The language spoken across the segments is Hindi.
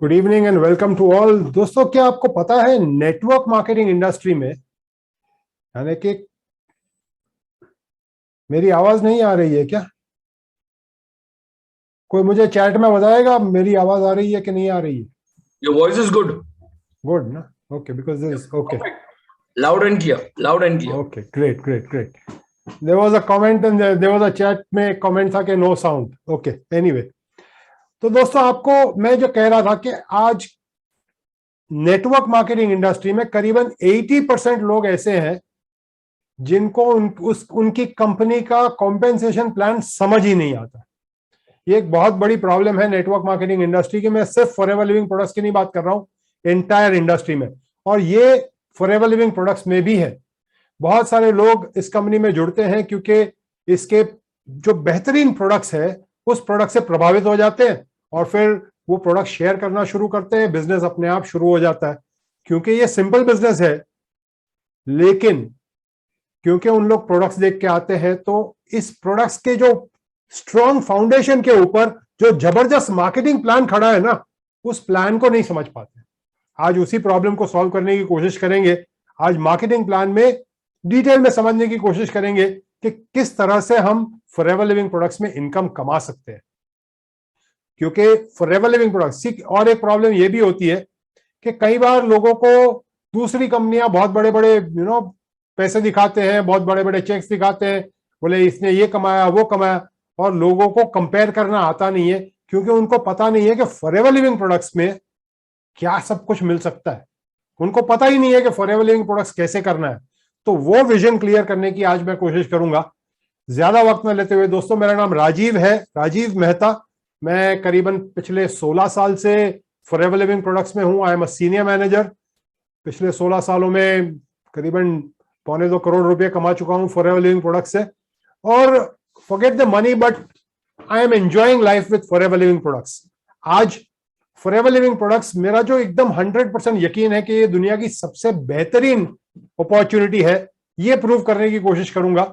Good evening and welcome to all. दोस्तों, क्या आपको पता है नेटवर्क मार्केटिंग इंडस्ट्री में, यानी कि मेरी आवाज नहीं आ रही है क्या? कोई मुझे चैट में बताएगा मेरी आवाज आ रही है कि नहीं आ रही है? Your voice is good. Good ना? Okay, because this okay. Perfect. Loud and clear. Loud and clear. Okay, great great great. There was a comment and there was a chat में कमेंट था कि नो साउंड। Okay, anyway. तो दोस्तों, आपको मैं जो कह रहा था कि आज नेटवर्क मार्केटिंग इंडस्ट्री में करीबन 80% लोग ऐसे हैं जिनको उनकी कंपनी का कॉम्पेंसेशन प्लान समझ ही नहीं आता। ये एक बहुत बड़ी प्रॉब्लम है नेटवर्क मार्केटिंग इंडस्ट्री की। मैं सिर्फ फॉरएवर लिविंग प्रोडक्ट्स की नहीं बात कर रहा हूं, एंटायर इंडस्ट्री में। और ये फॉरएवर लिविंग प्रोडक्ट्स में भी है। बहुत सारे लोग इस कंपनी में जुड़ते हैं क्योंकि इसके जो बेहतरीन प्रोडक्ट्स है उस प्रोडक्ट से प्रभावित हो जाते हैं और फिर वो प्रोडक्ट शेयर करना शुरू करते हैं। बिजनेस अपने आप शुरू हो जाता है क्योंकि ये सिंपल बिजनेस है। लेकिन क्योंकि उन लोग प्रोडक्ट्स देख के आते हैं तो इस प्रोडक्ट्स के जो स्ट्रॉन्ग फाउंडेशन के ऊपर जो जबरदस्त मार्केटिंग प्लान खड़ा है ना, उस प्लान को नहीं समझ पाते। आज उसी प्रॉब्लम को सॉल्व करने की कोशिश करेंगे। आज मार्केटिंग प्लान में डिटेल में समझने की कोशिश करेंगे कि किस तरह से हम फॉरएवर लिविंग प्रोडक्ट्स में इनकम कमा सकते हैं। क्योंकि फॉरएवर लिविंग प्रोडक्ट्स और एक प्रॉब्लम यह भी होती है कि कई बार लोगों को दूसरी कंपनियां बहुत बड़े बड़े पैसे दिखाते हैं, बहुत बड़े बड़े चेक्स दिखाते हैं, बोले इसने ये कमाया वो कमाया, और लोगों को कंपेयर करना आता नहीं है क्योंकि उनको पता नहीं है कि फॉरएवर लिविंग प्रोडक्ट्स में क्या सब कुछ मिल सकता है। उनको पता ही नहीं है कि फॉरएवर लिविंग प्रोडक्ट्स कैसे करना है। तो वो विजन क्लियर करने की आज मैं कोशिश करूंगा। ज्यादा वक्त न लेते हुए दोस्तों, मेरा नाम राजीव है, राजीव मेहता। मैं करीबन पिछले 16 साल से फॉरएवर लिविंग प्रोडक्ट्स में हूं। आई एम अ सीनियर मैनेजर। पिछले 16 सालों में करीबन 1.25 करोड़ रुपए कमा चुका हूं फॉरएवर लिविंग प्रोडक्ट से। और forget the money, but I am enjoying life with forever Living products. आज फॉरएवर लिविंग प्रोडक्ट्स, मेरा जो एकदम 100% यकीन है कि ये दुनिया की सबसे बेहतरीन अपॉर्चुनिटी है, ये प्रूव करने की कोशिश करूंगा।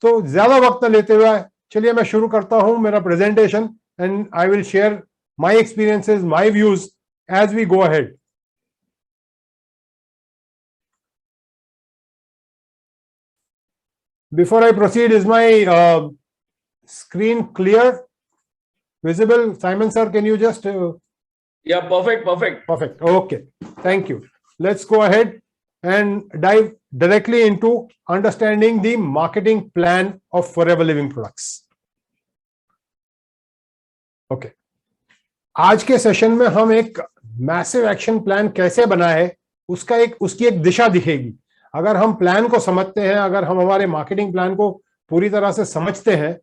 तो ज्यादा वक्त न लेते हुए चलिए मैं शुरू करता हूं मेरा presentation and I will share my experiences, my views as we go ahead. Before I proceed, is my screen clear, visible? Simon sir, can you just Yeah, perfect, perfect. perfect. Okay, thank you. Let's go ahead and dive directly into understanding the marketing plan of Forever Living Products. Okay, आज के सेशन में हम एक मैसिव एक्शन प्लान कैसे बनाए उसकी एक दिशा दिखेगी। अगर हम प्लान को समझते हैं, अगर हम हमारे मार्केटिंग प्लान को पूरी तरह से समझते हैं,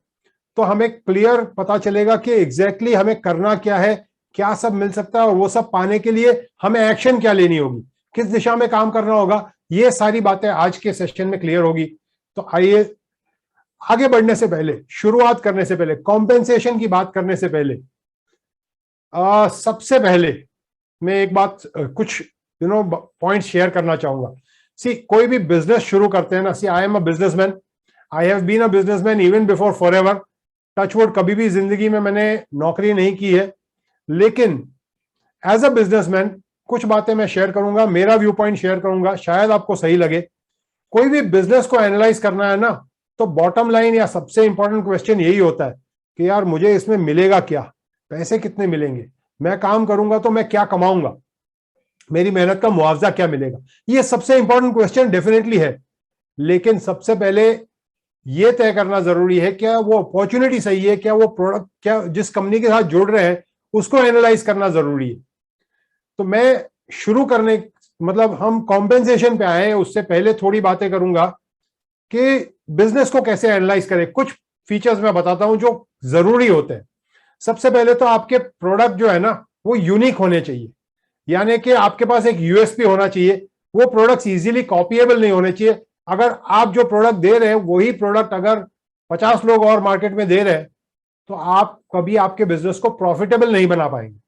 तो हमें क्लियर पता चलेगा कि एग्जैक्टली हमें करना क्या है, क्या सब मिल सकता है, और वो सब पाने के लिए हमें एक्शन क्या लेनी होगी, किस दिशा में काम करना होगा। ये सारी बातें आज के सेशन में क्लियर होगी। तो आइए आगे बढ़ने से पहले, शुरुआत करने से पहले, कॉम्पेंसेशन की बात करने से पहले, सबसे पहले मैं एक बात कुछ पॉइंट शेयर करना चाहूंगा। सी, कोई भी बिजनेस शुरू करते हैं ना, see I am a businessman, I have been a businessman even before forever. Touchwood, कभी भी जिंदगी में मैंने नौकरी नहीं की है, लेकिन एज अ बिजनेसमैन कुछ बातें मैं शेयर करूंगा, मेरा व्यू पॉइंट शेयर करूंगा, शायद आपको सही लगे। कोई भी बिजनेस को एनालाइज करना है ना, तो बॉटम लाइन या सबसे इंपॉर्टेंट क्वेश्चन यही होता है कि यार मुझे इसमें मिलेगा क्या, पैसे कितने मिलेंगे, मैं काम करूंगा तो मैं क्या कमाऊंगा, मेरी मेहनत का मुआवजा क्या मिलेगा। ये सबसे इंपॉर्टेंट क्वेश्चन डेफिनेटली है। लेकिन सबसे पहले यह तय करना जरूरी है क्या वो अपॉर्चुनिटी सही है, क्या वो प्रोडक्ट, क्या जिस कंपनी के साथ जुड़ रहे हैं उसको एनालाइज करना जरूरी है। तो मैं शुरू करने, मतलब हम कॉम्पेंसेशन पे आए, उससे पहले थोड़ी बातें करूंगा कि बिजनेस को कैसे एनालाइज करें। कुछ फीचर्स मैं बताता हूं जो जरूरी होते हैं। सबसे पहले तो आपके प्रोडक्ट जो है ना, वो यूनिक होने चाहिए, यानी कि आपके पास एक यूएसपी होना चाहिए। वो प्रोडक्ट्स इजीली कॉपीएबल नहीं होने चाहिए। अगर आप जो प्रोडक्ट दे रहे हैं वही प्रोडक्ट अगर 50 लोग और मार्केट में दे रहे हैं, तो आप कभी आपके बिजनेस को प्रॉफिटेबल नहीं बना पाएंगे।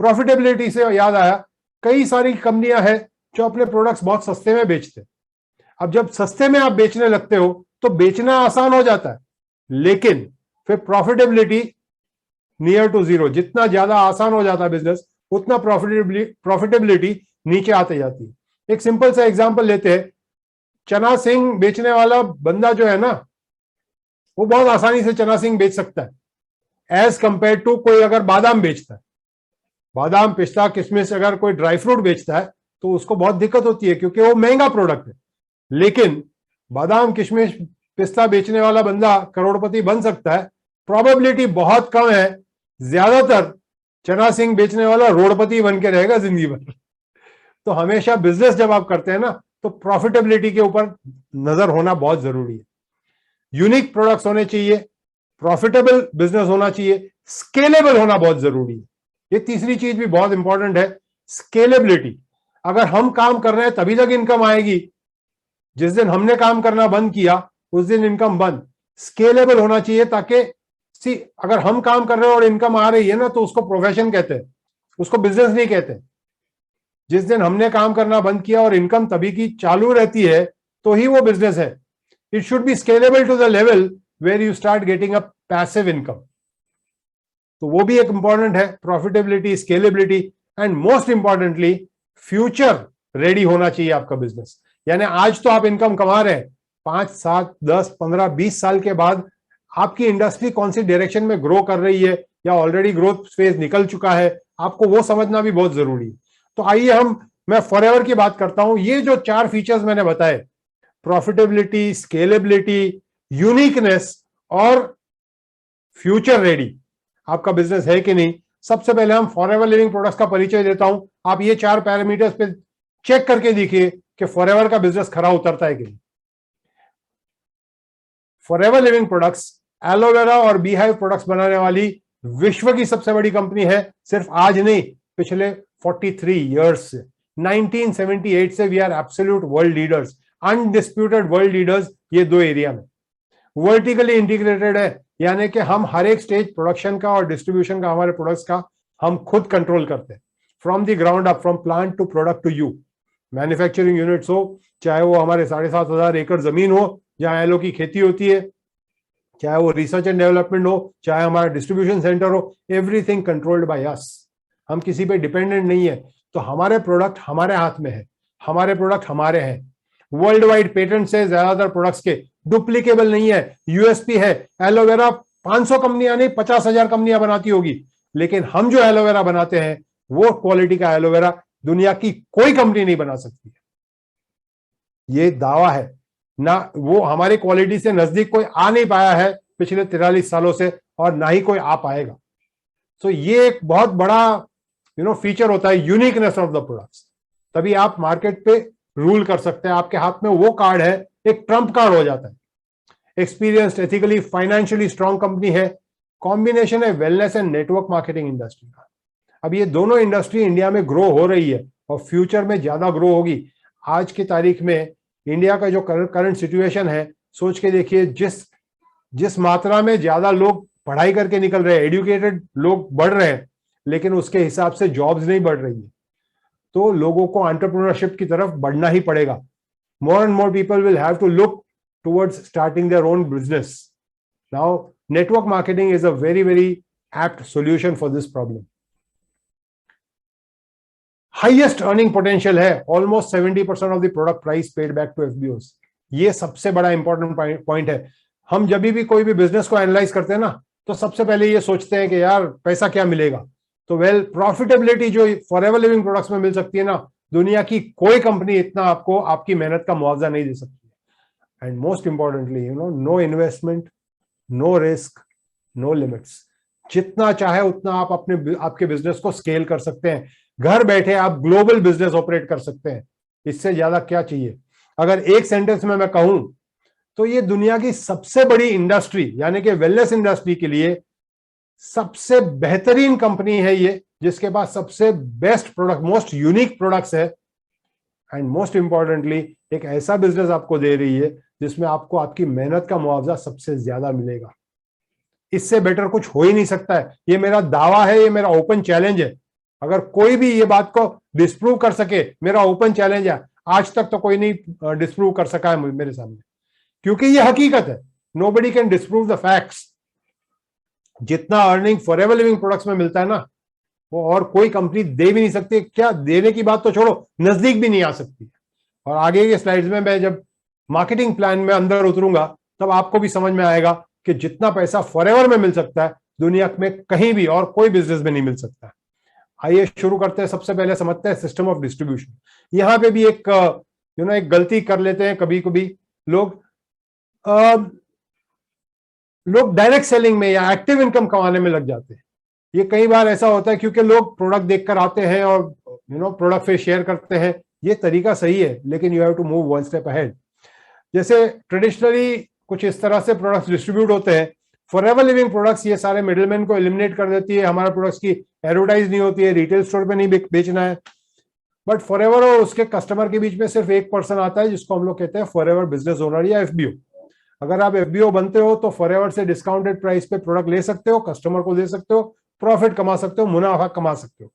प्रॉफिटेबिलिटी से याद आया, कई सारी कंपनियां हैं जो अपने प्रोडक्ट्स बहुत सस्ते में बेचते हैं। अब जब सस्ते में आप बेचने लगते हो तो बेचना आसान हो जाता है, लेकिन फिर प्रॉफिटेबिलिटी नियर टू जीरो। जितना ज्यादा आसान हो जाता है बिजनेस, उतना प्रॉफिटेबिलिटी नीचे आते जाती है। एक सिंपल सा एग्जांपल लेते हैं, चना सिंह बेचने वाला बंदा जो है ना, वो बहुत आसानी से चना सिंह बेच सकता है एज कंपेयर टू कोई अगर बादाम बेचता है। बादाम, पिस्ता, किशमिश अगर कोई ड्राई फ्रूट बेचता है तो उसको बहुत दिक्कत होती है क्योंकि वो महंगा प्रोडक्ट है। लेकिन बादाम, किशमिश, पिस्ता बेचने वाला बंदा करोड़पति बन सकता है, प्रोबेबिलिटी बहुत कम है। ज्यादातर चना सिंह बेचने वाला रोडपति बन के रहेगा जिंदगी भर। तो हमेशा बिजनेस जब आप करते हैं ना, तो प्रॉफिटेबिलिटी के ऊपर नजर होना बहुत जरूरी है। यूनिक प्रोडक्ट्स होने चाहिए, प्रॉफिटेबल बिजनेस होना चाहिए, स्केलेबल होना बहुत जरूरी है। ये तीसरी चीज भी बहुत इंपॉर्टेंट है, स्केलेबिलिटी। अगर हम काम कर रहे हैं तभी तक इनकम आएगी, जिस दिन हमने काम करना बंद किया उस दिन इनकम बंद। स्केलेबल होना चाहिए ताकि अगर हम काम कर रहे हैं और इनकम आ रही है ना, तो उसको प्रोफेशन कहते हैं, उसको बिजनेस नहीं कहते। जिस दिन हमने काम करना बंद किया और इनकम तभी की चालू रहती है तो ही वो बिजनेस है। It should be scalable to the level where you start getting a passive income. तो वो भी एक इंपॉर्टेंट है, profitability, scalability, and most importantly future ready होना चाहिए आपका बिजनेस। यानी आज तो आप इनकम कमा रहे हैं, 5, 7, 10, 15, 20 साल के बाद आपकी इंडस्ट्री कौन सी डायरेक्शन में ग्रो कर रही है या ऑलरेडी ग्रोथ फेज निकल चुका है, आपको वो समझना भी बहुत जरूरी है। तो आइए मैं फॉरएवर की बात करता हूं। ये जो 4 फीचर्स मैंने बताए, प्रॉफिटेबिलिटी, स्केलेबिलिटी, यूनिकनेस और फ्यूचर रेडी, आपका बिजनेस है कि नहीं। सबसे पहले हम फॉरएवर लिविंग प्रोडक्ट्स का परिचय देता हूं। आप ये 4 पैरामीटर्स पे चेक करके देखिए कि फॉरएवर का बिजनेस खरा उतरता है कि नहीं। फॉरएवर लिविंग प्रोडक्ट्स एलोवेरा और बीहाइव प्रोडक्ट्स बनाने वाली विश्व की सबसे बड़ी कंपनी है। सिर्फ आज नहीं, पिछले 43 इयर्स से, 1978 से we are absolute world leaders, undisputed world leaders ये 2 एरिया में। वर्टिकली इंटीग्रेटेड है, यानी कि हम हर एक स्टेज प्रोडक्शन का और डिस्ट्रीब्यूशन का, हमारे प्रोडक्ट्स का हम खुद कंट्रोल करते हैं, from the ground up, from plant to product to you. Manufacturing units हो, चाहे वो हमारे 7,500 एकड़ जमीन हो जहां एलो की खेती होती है, चाहे वो रिसर्च एंड डेवलपमेंट हो, चाहे हमारा डिस्ट्रीब्यूशन सेंटर हो, एवरीथिंग कंट्रोल्ड बाय अस। हम किसी पे डिपेंडेंट नहीं है। तो हमारे प्रोडक्ट हमारे हाथ में है, हमारे प्रोडक्ट हमारे हैं। वर्ल्ड वाइड पेटेंट से ज्यादातर प्रोडक्ट्स के, डुप्लीकेबल नहीं है, यूएसपी है। एलोवेरा 500 कंपनियां नहीं, 50,000 कंपनियां बनाती होगी, लेकिन हम जो एलोवेरा बनाते हैं वो क्वालिटी का एलोवेरा दुनिया की कोई कंपनी नहीं बना सकती है। ये दावा है ना, वो हमारी क्वालिटी से नजदीक कोई आ नहीं पाया है पिछले 43 सालों से, और ना ही कोई आ पाएगा। तो ये एक बहुत बड़ा फीचर होता है, यूनिकनेस ऑफ द प्रोडक्ट्स। तभी आप मार्केट पे रूल कर सकते हैं। आपके हाथ में वो कार्ड है, एक ट्रम्प कार्ड हो जाता है। Experienced, ethically, financially strong company है। कॉम्बिनेशन है wellness and network marketing industry का। अब ये दोनों इंडस्ट्री इंडिया में ग्रो हो रही है और फ्यूचर में ज्यादा ग्रो होगी। आज की तारीख में इंडिया का जो करंट सिचुएशन है, सोच के देखिए, जिस मात्रा में ज्यादा लोग पढ़ाई करके निकल रहे हैं, एजुकेटेड लोग बढ़ रहे हैं, लेकिन उसके हिसाब से जॉब्स नहीं बढ़ रही है। तो लोगों को एंटरप्रेन्योरशिप की तरफ बढ़ना ही पड़ेगा। More and more people will have to look towards starting their own business. Now network marketing is a very very apt solution for this problem. Highest earning potential है, almost 70% of the product price paid back to FBOs. ये सबसे बड़ा इंपॉर्टेंट पॉइंट है। हम जब भी कोई भी बिजनेस को एनालाइज करते हैं ना, तो सबसे पहले ये सोचते हैं कि यार पैसा क्या मिलेगा। तो प्रॉफिटेबिलिटी जो फॉरएवर लिविंग प्रोडक्ट्स में मिल सकती है ना, दुनिया की कोई कंपनी इतना आपको आपकी मेहनत का मुआवजा नहीं दे सकती है। And most importantly, no investment, no risk, no limits. जितना चाहे उतना आप आपके बिजनेस को स्केल कर सकते हैं। घर बैठे आप ग्लोबल बिजनेस ऑपरेट कर सकते हैं। इससे ज्यादा क्या चाहिए। अगर एक सेंटेंस में मैं कहूं तो ये दुनिया की सबसे बड़ी इंडस्ट्री, यानी कि वेलनेस इंडस्ट्री के लिए सबसे बेहतरीन कंपनी है ये, जिसके पास सबसे best product, most unique products है। एंड मोस्ट इंपॉर्टेंटली एक ऐसा बिजनेस आपको दे रही है जिसमें आपको आपकी मेहनत का मुआवजा सबसे ज्यादा मिलेगा। इससे बेटर कुछ हो ही नहीं सकता है। ये मेरा दावा है, ये मेरा ओपन चैलेंज है। अगर कोई भी ये बात को डिस्प्रूव कर सके, मेरा ओपन चैलेंज है। आज तक तो कोई नहीं डिस्प्रूव कर सका है मेरे सामने, क्योंकि ये हकीकत है। Nobody can disprove the facts. जितना अर्निंग फॉरएवर लिविंग प्रोडक्ट्स में मिलता है ना, वो और कोई कंपनी दे भी नहीं सकती। क्या देने की बात तो छोड़ो, नजदीक भी नहीं आ सकती। और आगे के स्लाइड्स में मैं जब मार्केटिंग प्लान में अंदर उतरूंगा तब आपको भी समझ में आएगा कि जितना पैसा फॉरएवर में मिल सकता है दुनिया में कहीं भी और कोई बिजनेस में नहीं मिल सकता। आइए शुरू करते हैं। सबसे पहले समझते हैं सिस्टम ऑफ डिस्ट्रीब्यूशन। यहां पे भी एक एक गलती कर लेते हैं कभी कभी लोग। लोग डायरेक्ट सेलिंग में या एक्टिव इनकम कमाने में लग जाते हैं। ये कई बार ऐसा होता है क्योंकि लोग प्रोडक्ट देखकर आते हैं और प्रोडक्ट फिर शेयर करते हैं। ये तरीका सही है, लेकिन you have to move one step ahead. जैसे ट्रेडिशनली कुछ इस तरह से प्रोडक्ट्स डिस्ट्रीब्यूट होते हैं। फॉरएवर लिविंग प्रोडक्ट्स ये सारे मिडिलमैन को एलिमिनेट कर देती है। हमारे प्रोडक्ट्स की एडवर्टाइज नहीं होती है, रिटेल स्टोर पे नहीं बेचना है। बट फॉरएवर और उसके कस्टमर के बीच में सिर्फ एक पर्सन आता है जिसको हम लोग कहते हैं फॉरएवर बिजनेस ओनर या एफबीओ। अगर आप एफबीओ बनते हो तो फॉरएवर से डिस्काउंटेड प्राइस पे प्रोडक्ट ले सकते हो, कस्टमर को दे सकते हो, प्रॉफिट कमा सकते हो, मुनाफा कमा सकते हो।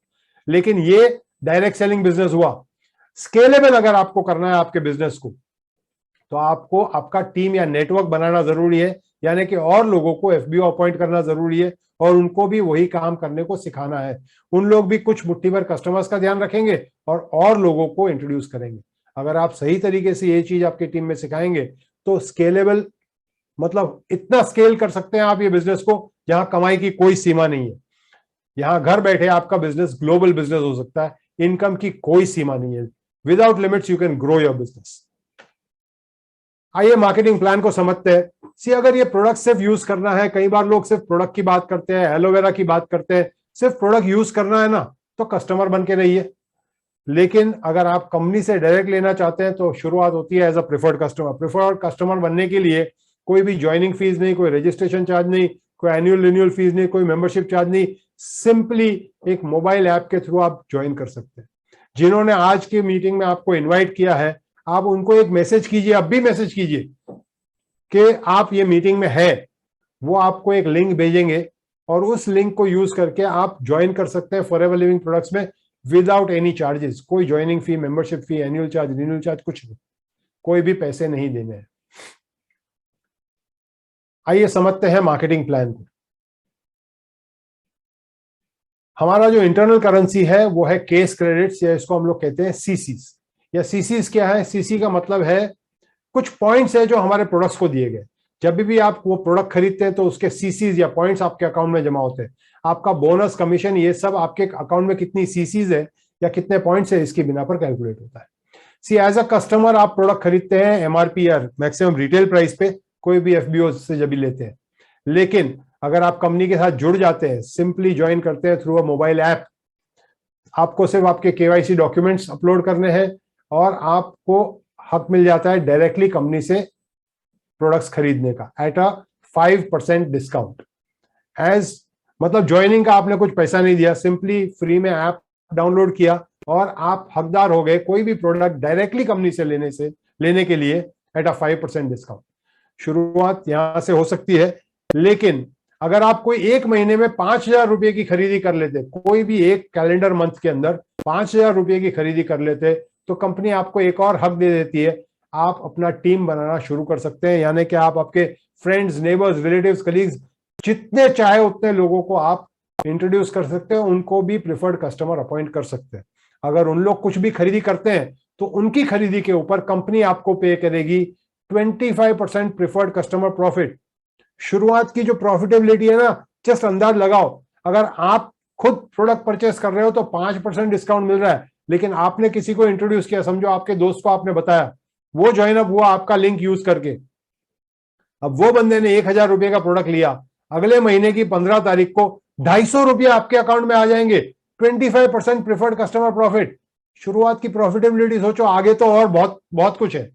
लेकिन ये डायरेक्ट सेलिंग बिजनेस हुआ। स्केलेबल अगर आपको करना है आपके बिजनेस को, तो आपको आपका टीम या नेटवर्क बनाना जरूरी है, यानी कि और लोगों को एफबीओ अपॉइंट करना जरूरी है और उनको भी वही काम करने को सिखाना है। उन लोग भी कुछ मुट्ठी भर कस्टमर्स का ध्यान रखेंगे और लोगों को इंट्रोड्यूस करेंगे। अगर आप सही तरीके से ये चीज आपकी टीम में सिखाएंगे तो स्केलेबल मतलब इतना स्केल कर सकते हैं आप ये बिजनेस को जहां कमाई की कोई सीमा नहीं है। यहां घर बैठे आपका बिजनेस ग्लोबल बिजनेस हो सकता है। इनकम की कोई सीमा नहीं है। Without limits you can grow your business. आइए मार्केटिंग प्लान को समझते हैं। सी अगर ये प्रोडक्ट सिर्फ यूज करना है, कई बार लोग सिर्फ प्रोडक्ट की बात करते हैं, एलोवेरा की बात करते हैं, सिर्फ प्रोडक्ट यूज करना है ना, तो कस्टमर बन के रहिए। लेकिन अगर आप कंपनी से डायरेक्ट लेना चाहते हैं तो शुरुआत होती है as a preferred customer. Preferred customer बनने के लिए कोई भी ज्वाइनिंग फीस नहीं, कोई रजिस्ट्रेशन चार्ज नहीं, कोई एनुअल रिन्यूअल फीस नहीं, कोई मेंबरशिप चार्ज नहीं। सिंपली एक मोबाइल ऐप के थ्रू आप ज्वाइन कर सकते हैं। जिन्होंने आज की मीटिंग में आपको इन्वाइट किया है, आप उनको एक मैसेज कीजिए, अब भी मैसेज कीजिए कि आप ये मीटिंग में है। वो आपको एक लिंक भेजेंगे और उस लिंक को यूज करके आप ज्वाइन कर सकते हैं फॉरएवर लिविंग प्रोडक्ट्स में विदाउट एनी चार्जेस। कोई ज्वाइनिंग फी, membership fee, annual charge, renewal charge कुछ नहीं, कोई भी पैसे नहीं देने हैं। आइए समझते हैं मार्केटिंग प्लान को। हमारा जो इंटरनल करेंसी है वो है केस क्रेडिट्स, या इसको हम लोग कहते हैं सीसीस। या सीसीस क्या है? सीसी का मतलब है कुछ पॉइंट्स है जो हमारे प्रोडक्ट्स को दिए गए। जब भी आप वो प्रोडक्ट खरीदते हैं तो उसके सीसीज या पॉइंट्स आपके अकाउंट में जमा होते हैं। आपका बोनस, कमीशन, ये सब आपके अकाउंट में कितनी सीसीज है या कितने पॉइंट्स है इसके बिना पर कैलकुलेट होता है। सी एज अ कस्टमर आप प्रोडक्ट खरीदते हैं एमआरपी या मैक्सिमम रिटेल प्राइस पे, कोई भी एफबीओ से जब भी लेते हैं। लेकिन अगर आप कंपनी के साथ जुड़ जाते हैं, सिंपली ज्वाइन करते हैं थ्रू अ मोबाइल ऐप, आपको सिर्फ आपके केवाईसी डॉक्यूमेंट्स अपलोड करने हैं और आपको हक मिल जाता है डायरेक्टली कंपनी से प्रोडक्ट्स खरीदने का एट अ 5% डिस्काउंट। एज मतलब ज्वाइनिंग का आपने कुछ पैसा नहीं दिया, सिंपली फ्री में ऐप डाउनलोड किया और आप हकदार हो गए कोई भी प्रोडक्ट डायरेक्टली कंपनी से लेने के लिए एट अ 5% डिस्काउंट। शुरुआत यहां से हो सकती है, लेकिन अगर आप कोई एक महीने में 5,000 रुपए की खरीदी कर लेते, कोई भी एक कैलेंडर मंथ के अंदर 5,000 रुपए की खरीदी कर लेते, तो कंपनी आपको एक और हक दे देती है। आप अपना टीम बनाना शुरू कर सकते हैं, यानी कि आप आपके फ्रेंड्स, नेबर्स, रिलेटिव्स, कलीग्स, जितने चाहे उतने लोगों को आप इंट्रोड्यूस कर सकते हैं, उनको भी प्रिफर्ड कस्टमर अपॉइंट कर सकते हैं। अगर उन लोग कुछ भी खरीदी करते हैं तो उनकी खरीदी के ऊपर कंपनी आपको पे करेगी 25% प्रिफर्ड कस्टमर प्रॉफिट। शुरुआत की जो प्रॉफिटेबिलिटी है ना, जस्ट अंदाज लगाओ, अगर आप खुद प्रोडक्ट परचेस कर रहे हो तो 5% डिस्काउंट मिल रहा है, लेकिन आपने किसी को इंट्रोड्यूस किया, समझो आपके दोस्त को आपने बताया, वो ज्वाइन अप हुआ आपका लिंक यूज करके। अब वो बंदे ने 1,000 रुपए का प्रोडक्ट लिया, अगले महीने की 15 तारीख को 250 रुपये आपके अकाउंट में आ जाएंगे। 25% प्रिफर्ड कस्टमर प्रॉफिट। शुरुआत की प्रॉफिटेबिलिटी सोचो, आगे तो और बहुत बहुत कुछ है।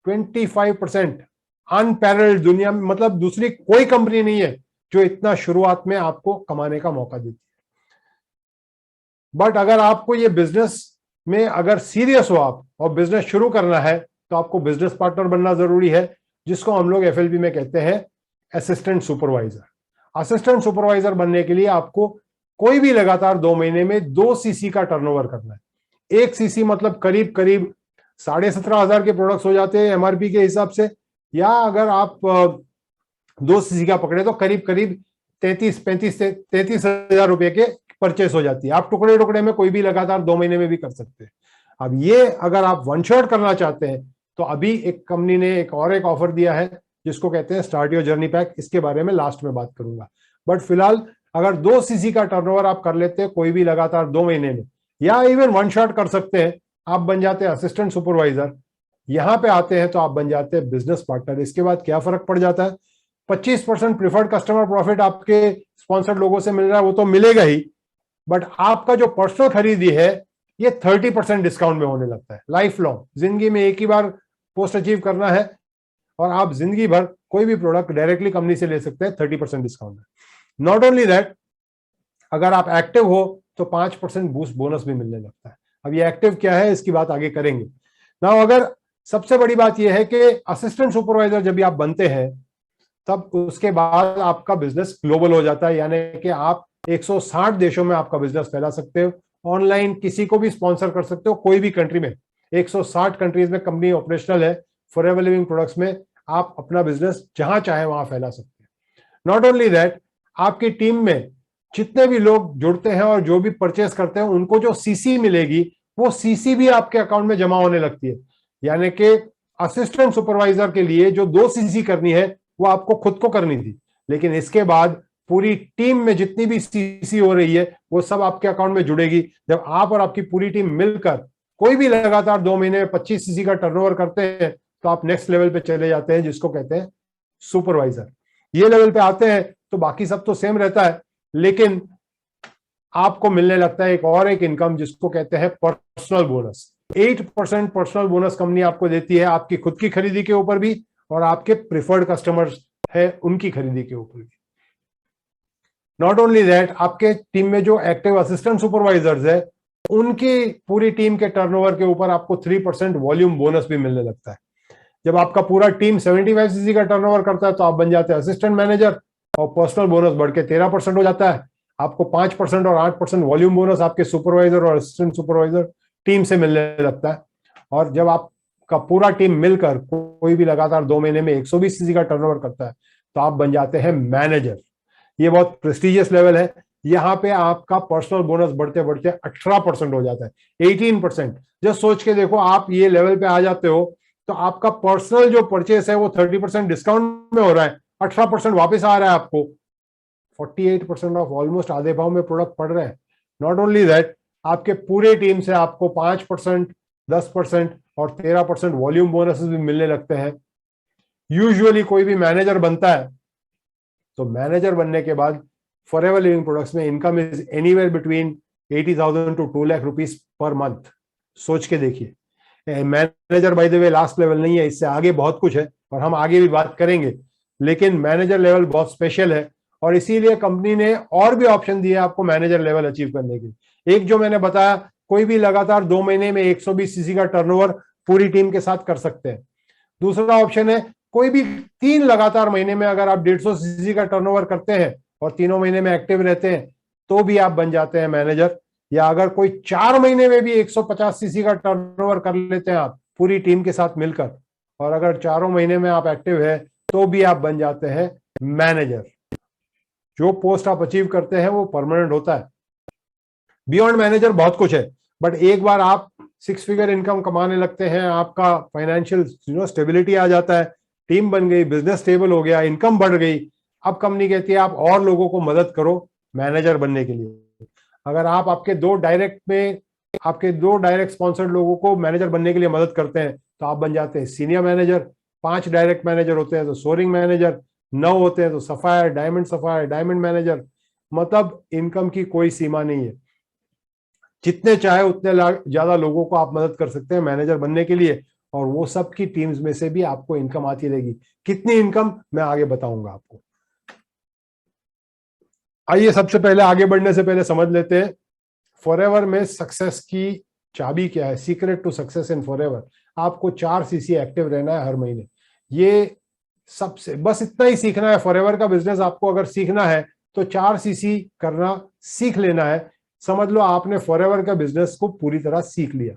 25% अनपैरेलल्ड, दुनिया में मतलब दूसरी कोई कंपनी नहीं है जो इतना शुरुआत में आपको कमाने का मौका देती है। बट अगर आपको ये बिजनेस में अगर सीरियस हो आप और बिजनेस शुरू करना है, तो आपको बिजनेस पार्टनर बनना जरूरी है, जिसको हम लोग एफएलबी में कहते हैं असिस्टेंट सुपरवाइजर। असिस्टेंट सुपरवाइजर बनने के लिए आपको कोई भी लगातार 2 महीने में 2 सीसी का टर्नओवर करना है। 1 सीसी मतलब करीब करीब 17,500 के प्रोडक्ट्स हो जाते हैं एमआरपी के हिसाब से, या अगर आप 2 सीसी का पकड़े तो करीब करीब 33,000 रुपए के परचेस हो जाती है। आप टुकड़े टुकड़े में कोई भी लगातार 2 महीने में भी कर सकते हैं। अब ये अगर आप वन शॉट करना चाहते हैं तो अभी एक कंपनी ने एक ऑफर दिया है जिसको कहते हैं स्टार्ट योर जर्नी पैक। इसके बारे में लास्ट में बात करूंगा, बट फिलहाल अगर 2 सीसी का टर्नओवर आप कर लेते हैं कोई भी लगातार 2 महीने में, या इवन वन शॉट कर सकते हैं, आप बन जाते हैं असिस्टेंट सुपरवाइजर। यहां पे आते हैं तो आप बन जाते हैं बिजनेस पार्टनर। इसके बाद क्या फर्क पड़ जाता है, 25% प्रिफर्ड कस्टमर प्रॉफिट आपके स्पॉन्सर्ड लोगों से मिल रहा है, वो तो मिलेगा ही, बट आपका जो पर्सनल खरीदी है ये 30% डिस्काउंट में होने लगता है। लाइफ लॉन्ग, जिंदगी में एक ही बार पोस्ट अचीव करना है और आप जिंदगी भर कोई भी प्रोडक्ट डायरेक्टली कंपनी से ले सकते हैं 30% डिस्काउंट में। नॉट ओनली दैट, अगर आप एक्टिव हो तो 5% बूस्ट बोनस भी मिलने लगता है। अब ये एक्टिव क्या है इसकी बात आगे करेंगे ना। अगर सबसे बड़ी बात यह है कि असिस्टेंट सुपरवाइजर जब भी आप बनते हैं तब उसके बाद आपका बिजनेस ग्लोबल हो जाता है, यानी कि आप 160 देशों में आपका बिजनेस फैला सकते हो। ऑनलाइन किसी को भी स्पॉन्सर कर सकते हो, कोई भी कंट्री में। 160 कंट्रीज में कंपनी ऑपरेशनल है। फॉरएवर लिविंग प्रोडक्ट्स में आप अपना बिजनेस जहां चाहे वहां फैला सकते हैं। नॉट ओनली दैट, आपकी टीम में जितने भी लोग जुड़ते हैं और जो भी परचेस करते हैं उनको जो सीसी मिलेगी वो सीसी भी आपके अकाउंट में जमा होने लगती है। यानी कि असिस्टेंट सुपरवाइजर के लिए जो 2 सीसी करनी है वो आपको खुद को करनी थी, लेकिन इसके बाद पूरी टीम में जितनी भी सीसी हो रही है वो सब आपके अकाउंट में जुड़ेगी। जब आप और आपकी पूरी टीम मिलकर कोई भी लगातार 2 महीने में 25 सीसी का टर्नओवर करते हैं तो आप नेक्स्ट लेवल पे चले जाते हैं, जिसको कहते हैं सुपरवाइजर। ये लेवल पे आते हैं तो बाकी सब तो सेम रहता है, लेकिन आपको मिलने लगता है एक इनकम जिसको कहते हैं personal bonus. 8% personal bonus company आपको देती है, आपकी खुद की खरीदी के ऊपर भी और आपके प्रिफर्ड कस्टमर्स है उनकी खरीदी के ऊपर भी। नॉट ओनली दैट, आपके टीम में जो एक्टिव असिस्टेंट सुपरवाइजर्स है उनकी पूरी टीम के टर्नओवर के ऊपर आपको 3% वॉल्यूम बोनस भी मिलने लगता है। जब आपका पूरा टीम 75 सीसी का टर्नओवर करता है तो आप बन जाते हैं असिस्टेंट मैनेजर और पर्सनल बोनस बढ़ के 13% हो जाता है। आपको 5% और 8% वॉल्यूम बोनस आपके सुपरवाइजर और असिस्टेंट सुपरवाइजर टीम से मिलने लगता है। और जब आपका पूरा टीम मिलकर कोई भी लगातार 2 महीने में 120 सीसी का टर्नओवर करता है तो आप बन जाते हैं मैनेजर। ये बहुत प्रेस्टिजियस लेवल है। यहाँ पे आपका पर्सनल बोनस बढ़ते बढ़ते 18% हो जाता है, 18%। जब सोच के देखो, आप ये लेवल पे आ जाते हो तो आपका पर्सनल जो परचेस है वो 30% डिस्काउंट में हो रहा है, 18% वापस आ रहा है आपको, 48% ऑफ ऑलमोस्ट आधे भाव में प्रोडक्ट पड़ रहे हैं। नॉट ओनली दैट, आपके पूरे टीम से आपको 5%, 10% और 13% वॉल्यूम बोनसेस भी मिलने लगते हैं। यूजुअली कोई भी मैनेजर बनता है तो मैनेजर बनने के बाद फॉरएवर लिविंग प्रोडक्ट्स में income is anywhere between 80,000 to 2 lakh rupees per month. सोच के देखिए, manager by the way last level नहीं है, इससे आगे बहुत कुछ है और हम आगे भी बात करेंगे, लेकिन मैनेजर लेवल बहुत स्पेशल है और इसीलिए कंपनी ने और भी ऑप्शन दिए आपको मैनेजर लेवल अचीव करने के। एक जो मैंने बताया, कोई भी लगातार 2 महीने में 120 सीसी का टर्नओवर पूरी टीम के साथ कर सकते हैं। दूसरा ऑप्शन है, कोई भी 3 लगातार महीने में अगर आप 150 सीसी का टर्नओवर करते हैं और तीनों महीने में एक्टिव रहते हैं तो भी आप बन जाते हैं मैनेजर। या अगर कोई 4 महीने में भी 150 सीसी का टर्नओवर कर लेते हैं आप पूरी टीम के साथ मिलकर, और अगर 4 महीने में आप एक्टिव है तो भी आप बन जाते हैं मैनेजर। जो पोस्ट आप अचीव करते हैं वो परमानेंट होता है। बियॉन्ड मैनेजर बहुत कुछ है, बट एक बार आप 6 फिगर इनकम कमाने लगते हैं, आपका फाइनेंशियल स्टेबिलिटी आ जाता है, टीम बन गई, बिजनेस स्टेबल हो गया, इनकम बढ़ गई। अब कंपनी कहती है आप और लोगों को मदद करो मैनेजर बनने के लिए। अगर आप आपके 2 डायरेक्ट स्पॉन्सर्ड लोगों को मैनेजर बनने के लिए मदद करते हैं तो आप बन जाते हैं सीनियर मैनेजर। 5 डायरेक्ट मैनेजर होते हैं तो सोरिंग मैनेजर, 9 होते हैं तो सफायर, डायमंड मैनेजर। मतलब इनकम की कोई सीमा नहीं है, जितने चाहे उतने ज्यादा लोगों को आप मदद कर सकते हैं मैनेजर बनने के लिए, और वो सब की टीम्स में से भी आपको इनकम आती रहेगी। कितनी इनकम मैं आगे बताऊंगा आपको। आइए सबसे पहले आगे बढ़ने से पहले समझ लेते हैं फॉरएवर में सक्सेस की चाबी क्या है। Secret to success in Forever, आपको 4 सीसी एक्टिव रहना है हर महीने। ये सबसे बस इतना ही सीखना है। फॉरएवर का बिजनेस आपको अगर सीखना है तो 4 सीसी करना सीख लेना है। समझ लो आपने फॉरएवर का बिजनेस को पूरी तरह सीख लिया।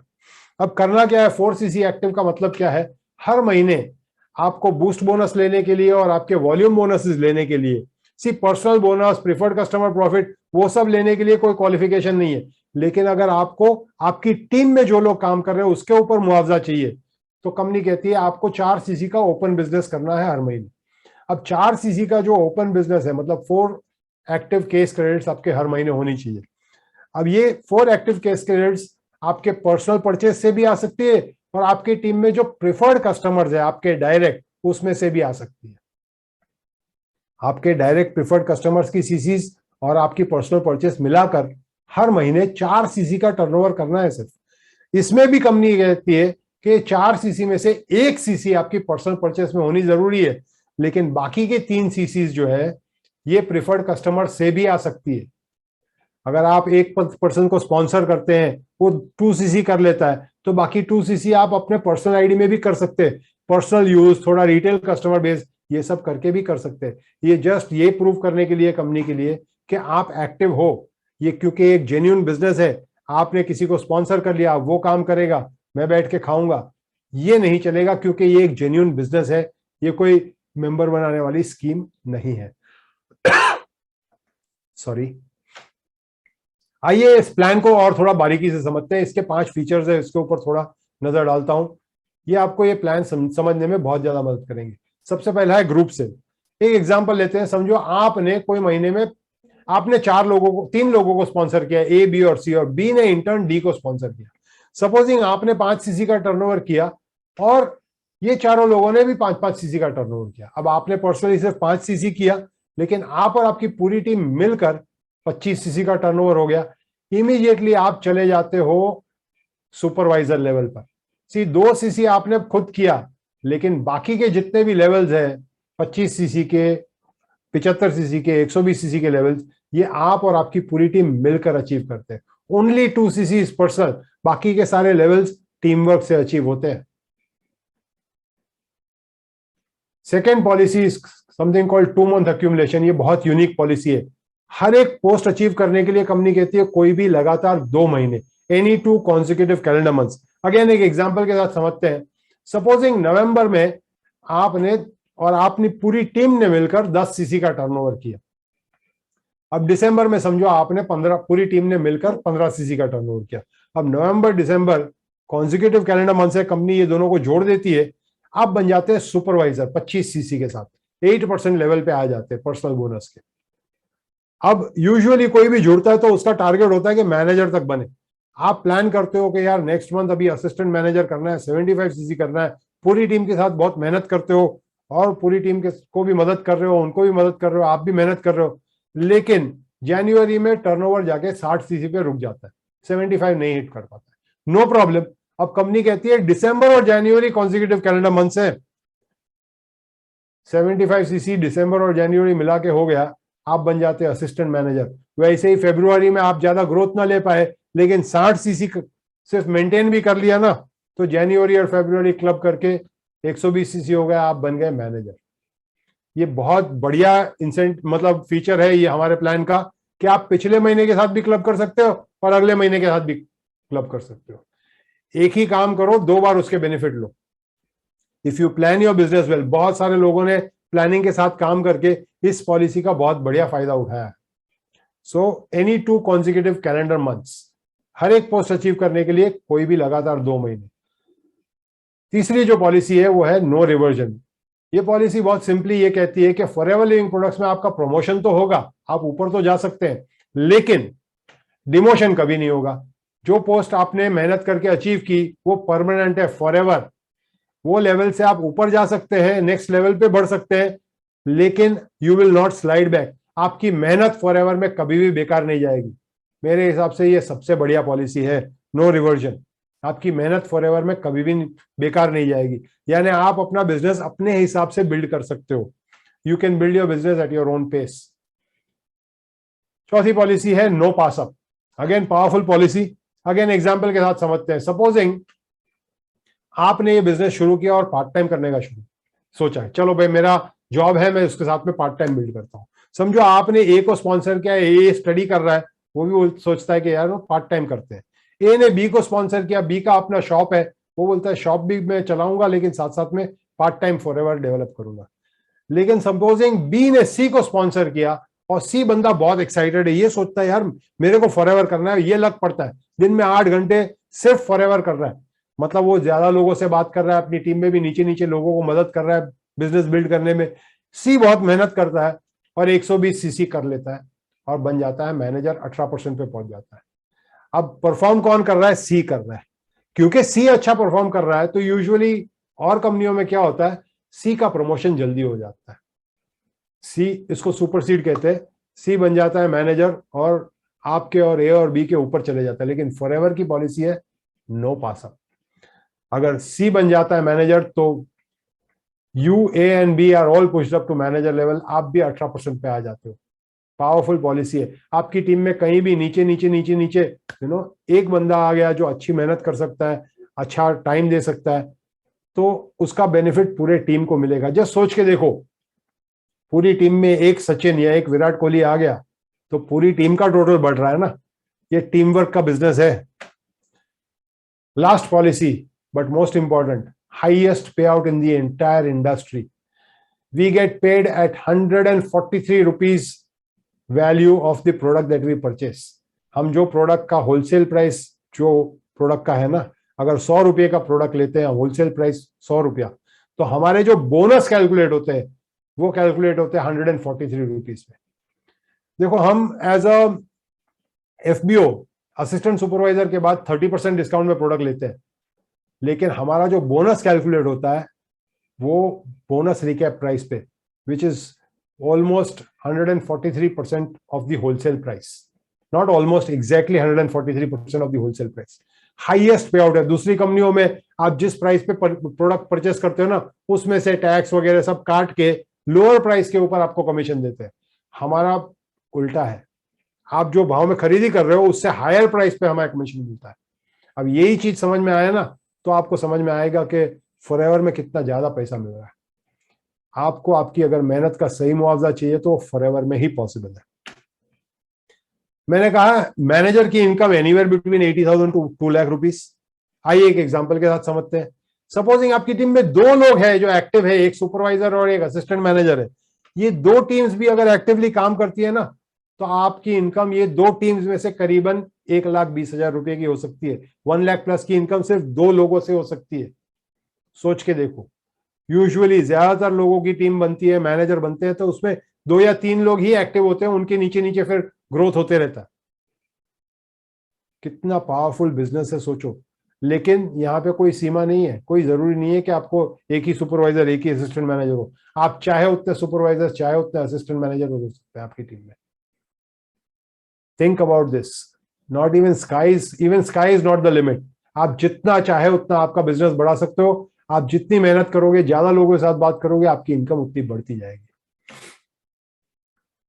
अब करना क्या है, 4 सीसी एक्टिव का मतलब क्या है, हर महीने आपको बूस्ट बोनस लेने के लिए और आपके वॉल्यूम बोनसेस लेने के लिए see personal bonus, preferred customer profit, वो सब लेने के लिए कोई क्वालिफिकेशन नहीं है। लेकिन अगर आपको आपकी टीम में जो लोग काम कर रहे हैं उसके ऊपर मुआवजा चाहिए, तो कंपनी कहती है आपको 4 सीसी का ओपन बिजनेस करना है हर महीने। अब 4 सीसी का जो ओपन बिजनेस है, मतलब 4 एक्टिव केस क्रेडिट्स आपके हर महीने होनी चाहिए। अब ये 4 एक्टिव केस क्रेडिट्स आपके पर्सनल परचेज से भी आ सकती है, और आपकी टीम में जो प्रिफर्ड कस्टमर्स है आपके डायरेक्ट, उसमें से भी आ सकती है। आपके डायरेक्ट प्रिफर्ड कस्टमर्स की सीसीज और आपकी पर्सनल परचेस मिलाकर हर महीने 4 सीसी का टर्नओवर करना है सिर्फ। इसमें भी कंपनी कहती है कि 4 सीसी में से 1 सीसी आपकी पर्सनल परचेस में होनी जरूरी है, लेकिन बाकी के 3 सीसीज जो है ये प्रिफर्ड कस्टमर से भी आ सकती है। अगर आप एक पर्सन को स्पॉन्सर करते हैं, वो 2 सीसी कर लेता है, तो बाकी 2 सीसी आप अपने पर्सनल आईडी में भी कर सकते हैं। पर्सनल यूज, थोड़ा रिटेल कस्टमर बेस, ये सब करके भी कर सकते हैं। ये जस्ट ये प्रूव करने के लिए कंपनी के लिए कि आप एक्टिव हो। ये क्योंकि एक जेन्युइन बिजनेस है, आपने किसी को स्पॉन्सर कर लिया, वो काम करेगा, मैं बैठ के खाऊंगा, ये नहीं चलेगा, क्योंकि ये एक जेन्युइन बिजनेस है, ये कोई मेंबर बनाने वाली स्कीम नहीं है। सॉरी। आइए इस प्लान को और थोड़ा बारीकी से समझते हैं। इसके 5 फीचर्स है, इसके ऊपर थोड़ा नजर डालता हूं। ये आपको ये प्लान समझने में बहुत ज्यादा मदद करेंगे। सबसे पहला है ग्रुप सेल। एक एग्जांपल लेते हैं। समझो आपने कोई महीने में आपने 3 लोगों को स्पॉन्सर किया, ए, बी और सी, और बी ने इंटर्न डी को स्पॉन्सर किया। सपोजिंग आपने 5 सीसी का टर्नओवर किया और ये चारों लोगों ने भी 5-5 सीसी का टर्नओवर किया। अब आपने पर्सनली सिर्फ 5 सीसी किया, लेकिन आप और आपकी पूरी टीम मिलकर 25 सीसी का टर्नओवर हो गया। इमीडिएटली आप चले जाते हो सुपरवाइजर लेवल पर। 2 सीसी आपने खुद किया, लेकिन बाकी के जितने भी लेवल्स हैं, 25 सीसी के, 75 सीसी के, 120 सीसी के लेवल्स, ये आप और आपकी पूरी टीम मिलकर अचीव करते हैं। ओनली 2 सीसी इज पर्सनल, बाकी के सारे लेवल्स टीम वर्क से अचीव होते हैं। Second policy is something called 2 month accumulation. ये बहुत यूनिक पॉलिसी है। हर एक पोस्ट अचीव करने के लिए कंपनी कहती है कोई भी लगातार 2 महीने, any 2 consecutive calendar months. Again एक एग्जांपल के साथ समझते हैं। सपोजिंग नवंबर में आपने और आपने पूरी टीम ने मिलकर 10 सीसी का टर्नओवर किया। अब दिसंबर में समझो आपने 15, पूरी टीम ने मिलकर 15 सीसी का टर्नओवर किया। अब नवंबर दिसंबर कॉन्सिक्यूटिव कैलेंडर मंथ से कंपनी ये दोनों को जोड़ देती है। आप बन जाते हैं सुपरवाइजर 25 सीसी के साथ, 8% लेवल पे आ जाते हैं पर्सनल बोनस के। अब यूजुअली कोई भी जुड़ता है तो उसका टारगेट होता है कि मैनेजर तक बने। आप प्लान करते हो कि यार नेक्स्ट मंथ अभी असिस्टेंट मैनेजर करना है, 75 सीसी करना है, पूरी टीम के साथ बहुत मेहनत करते हो और पूरी टीम के को भी मदद कर रहे हो, उनको भी मदद कर रहे हो, आप भी मेहनत कर रहे हो, लेकिन जनवरी में टर्नओवर जाके 60 सीसी पे रुक जाता है, 75 नहीं हिट कर पाता है। No problem. अब कंपनी कहती है दिसंबर और जनवरी कॉन्सिक्यूटिव कैलेंडर मंथ से 75 सीसी दिसंबर और जनवरी मिला के हो गया, आप बन जाते हैं असिस्टेंट मैनेजर। वैसे ही फरवरी में आप ज्यादा ग्रोथ ना ले पाए, लेकिन 60 सीसी सिर्फ मेंटेन भी कर लिया ना, तो जनवरी और फरवरी क्लब करके 120 सीसी हो गया, आप बन गए मैनेजर। ये बहुत बढ़िया इंसेंट मतलब फीचर है ये हमारे प्लान का, कि आप पिछले महीने के साथ भी क्लब कर सकते हो और अगले महीने के साथ भी क्लब कर सकते हो। एक ही काम करो, 2 बार उसके benefit low. If you plan your business well, बहुत सारे लोगों ने प्लानिंग के साथ काम करके इस पॉलिसी का बहुत बढ़िया फायदा उठाया है। So any 2 consecutive calendar months, हर एक पोस्ट अचीव करने के लिए कोई भी लगातार 2 महीने। तीसरी जो पॉलिसी है वो है नो रिवर्जन। ये पॉलिसी बहुत सिंपली ये कहती है कि फॉरएवर लिविंग प्रोडक्ट्स में आपका प्रमोशन तो होगा, आप ऊपर तो जा सकते हैं, लेकिन डिमोशन कभी नहीं होगा। जो पोस्ट आपने मेहनत करके अचीव की वो परमानेंट है, फॉरएवर। वो लेवल से आप ऊपर जा सकते हैं, नेक्स्ट लेवल पे बढ़ सकते हैं, लेकिन you will not slide back. आपकी मेहनत फॉरएवर में कभी भी बेकार नहीं जाएगी। मेरे हिसाब से ये सबसे बढ़िया पॉलिसी है, नो रिवर्जन। आपकी मेहनत फॉरएवर में कभी भी बेकार नहीं जाएगी, यानी आप अपना बिजनेस अपने हिसाब से बिल्ड कर सकते हो। You can build your business at your own pace. चौथी पॉलिसी है no pass up. Again powerful policy. Again example के साथ समझते हैं। सपोजिंग आपने ये बिजनेस शुरू किया और पार्ट टाइम करने का सोचा है, चलो भाई मेरा जॉब है, मैं उसके साथ में पार्ट टाइम बिल्ड करता हूं। समझो आपने ए को स्पॉन्सर किया, ए स्टडी कर रहा है, वो भी सोचता है कि यार वो पार्ट टाइम करते हैं। ए ने बी को स्पॉन्सर किया, बी का अपना शॉप है, वो बोलता है शॉप भी मैं चलाऊंगा लेकिन साथ साथ में पार्ट टाइम फॉरएवर डेवलप करूंगा। लेकिन सपोजिंग बी ने सी को स्पॉन्सर किया और सी बंदा बहुत एक्साइटेड है, ये सोचता है यार मेरे को फॉरएवर करना है, ये लग पड़ता है दिन में 8 घंटे सिर्फ फॉरएवर कर रहा है, मतलब वो ज्यादा लोगों से बात कर रहा है, अपनी टीम में भी नीचे नीचे लोगों को मदद कर रहा है बिजनेस बिल्ड करने में। सी बहुत मेहनत करता है और 120 सीसी कर लेता है और बन जाता है मैनेजर, 18% पे पहुंच जाता है। अब परफॉर्म कौन कर रहा है? सी कर रहा है। क्योंकि सी अच्छा परफॉर्म कर रहा है तो यूजुअली और कंपनियों में क्या होता है, सी का प्रमोशन जल्दी हो जाता है, सी इसको सुपरसीड कहते हैं, सी बन जाता है मैनेजर और आपके और ए और बी के ऊपर चले जाता है। लेकिन फॉरएवर की पॉलिसी है नो पास अप। अगर सी बन जाता है मैनेजर तो you, A and B are all pushed up to manager level, आप भी 18% पे आ जाते हो। पावरफुल पॉलिसी है। आपकी टीम में कहीं भी नीचे नीचे नीचे नीचे एक बंदा आ गया जो अच्छी मेहनत कर सकता है, अच्छा टाइम दे सकता है, तो उसका बेनिफिट पूरे टीम को मिलेगा। जस्ट सोच के देखो, पूरी टीम में एक सचिन या एक विराट कोहली आ गया तो पूरी टीम का टोटल बढ़ रहा है ना, ये टीम वर्क का बिजनेस है। Last policy but most important, highest pay out in the entire industry. We get paid at 143 rupees value of the product that we purchase. हम जो प्रोडक्ट का होलसेल प्राइस जो प्रोडक्ट का है ना, अगर 100 रुपये का प्रोडक्ट लेते हैं, होलसेल प्राइस 100 रुपया, तो हमारे जो बोनस कैलकुलेट होते हैं वो कैलकुलेट होते हैं 143 रुपीज में। देखो, हम as a FBO assistant supervisor के बाद 30% डिस्काउंट में प्रोडक्ट लेते हैं, लेकिन हमारा जो बोनस कैलकुलेट होता है वो बोनस रिकैप प्राइस पे, which is almost 143% of the wholesale price, not almost, exactly 143% of the wholesale price. Highest pay out है। दूसरी कंपनियों में आप जिस प्राइस पे प्रोडक्ट परचेस करते हो ना, उसमें से टैक्स वगैरह सब काट के लोअर प्राइस के ऊपर आपको कमीशन देते हैं। हमारा उल्टा है, आप जो भाव में खरीदी कर रहे हो उससे हायर प्राइस पे हमारा कमीशन मिलता है। अब यही चीज समझ में आया ना, तो आपको समझ में आएगा कि फॉरएवर में कितना ज्यादा पैसा मिल रहा है। आपको आपकी अगर मेहनत का सही मुआवजा चाहिए तो फॉरएवर में ही पॉसिबल है। मैंने कहा मैनेजर की income anywhere between 80,000 to 2 lakh rupees. आइए एक एग्जांपल के साथ समझते हैं। सपोजिंग आपकी टीम में 2 लोग हैं जो एक्टिव है, एक सुपरवाइजर और एक असिस्टेंट मैनेजर है। ये 2 टीम्स भी अगर एक्टिवली काम करती है ना, तो आपकी इनकम ये 2 टीम्स में से करीबन 1,20,000 रुपए की हो सकती है। 1 लाख प्लस की इनकम सिर्फ 2 लोगों से हो सकती है। सोच के देखो, यूजुअली ज्यादातर लोगों की टीम बनती है, मैनेजर बनते हैं, तो उसमें 2 या 3 लोग ही एक्टिव होते हैं, उनके नीचे नीचे फिर ग्रोथ होते रहता है। कितना पावरफुल बिजनेस है सोचो। लेकिन यहाँ पे कोई सीमा नहीं है, कोई जरूरी नहीं है कि आपको एक ही सुपरवाइजर, एक ही असिस्टेंट मैनेजर हो। आप चाहे उतने सुपरवाइजर, चाहे उतने असिस्टेंट मैनेजर हो सकते हैं आपकी टीम में। Think about this. Not even sky is not the limit. आप जितना चाहे उतना आपका बिजनेस बढ़ा सकते हो। आप जितनी मेहनत करोगे, ज्यादा लोगों के साथ बात करोगे, आपकी इनकम उतनी बढ़ती जाएगी।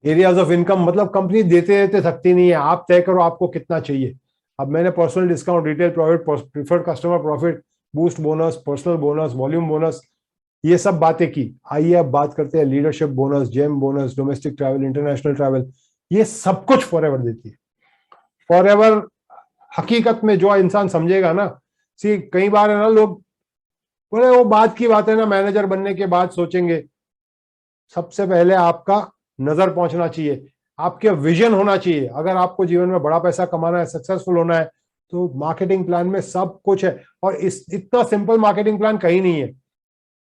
एरियाज ऑफ इनकम मतलब कंपनी देते देते थकती नहीं है, आप तय करो आपको कितना चाहिए। अब मैंने personal discount, retail profit, preferred customer profit, boost bonus, personal bonus, volume bonus, ये सब बातें की। आइए अब बात करते हैं leadership bonus, gem bonus, domestic travel, international travel. ये सब कुछ फॉरएवर देती है। फॉरएवर हकीकत में जो इंसान समझेगा ना, सी कई बार है ना, लोग बोले वो बात की बात है ना, मैनेजर बनने के बाद सोचेंगे। सबसे पहले आपका नजर पहुंचना चाहिए, आपके विजन होना चाहिए। अगर आपको जीवन में बड़ा पैसा कमाना है, सक्सेसफुल होना है, तो मार्केटिंग प्लान में सब कुछ है। और इतना सिंपल मार्केटिंग प्लान कहीं नहीं है।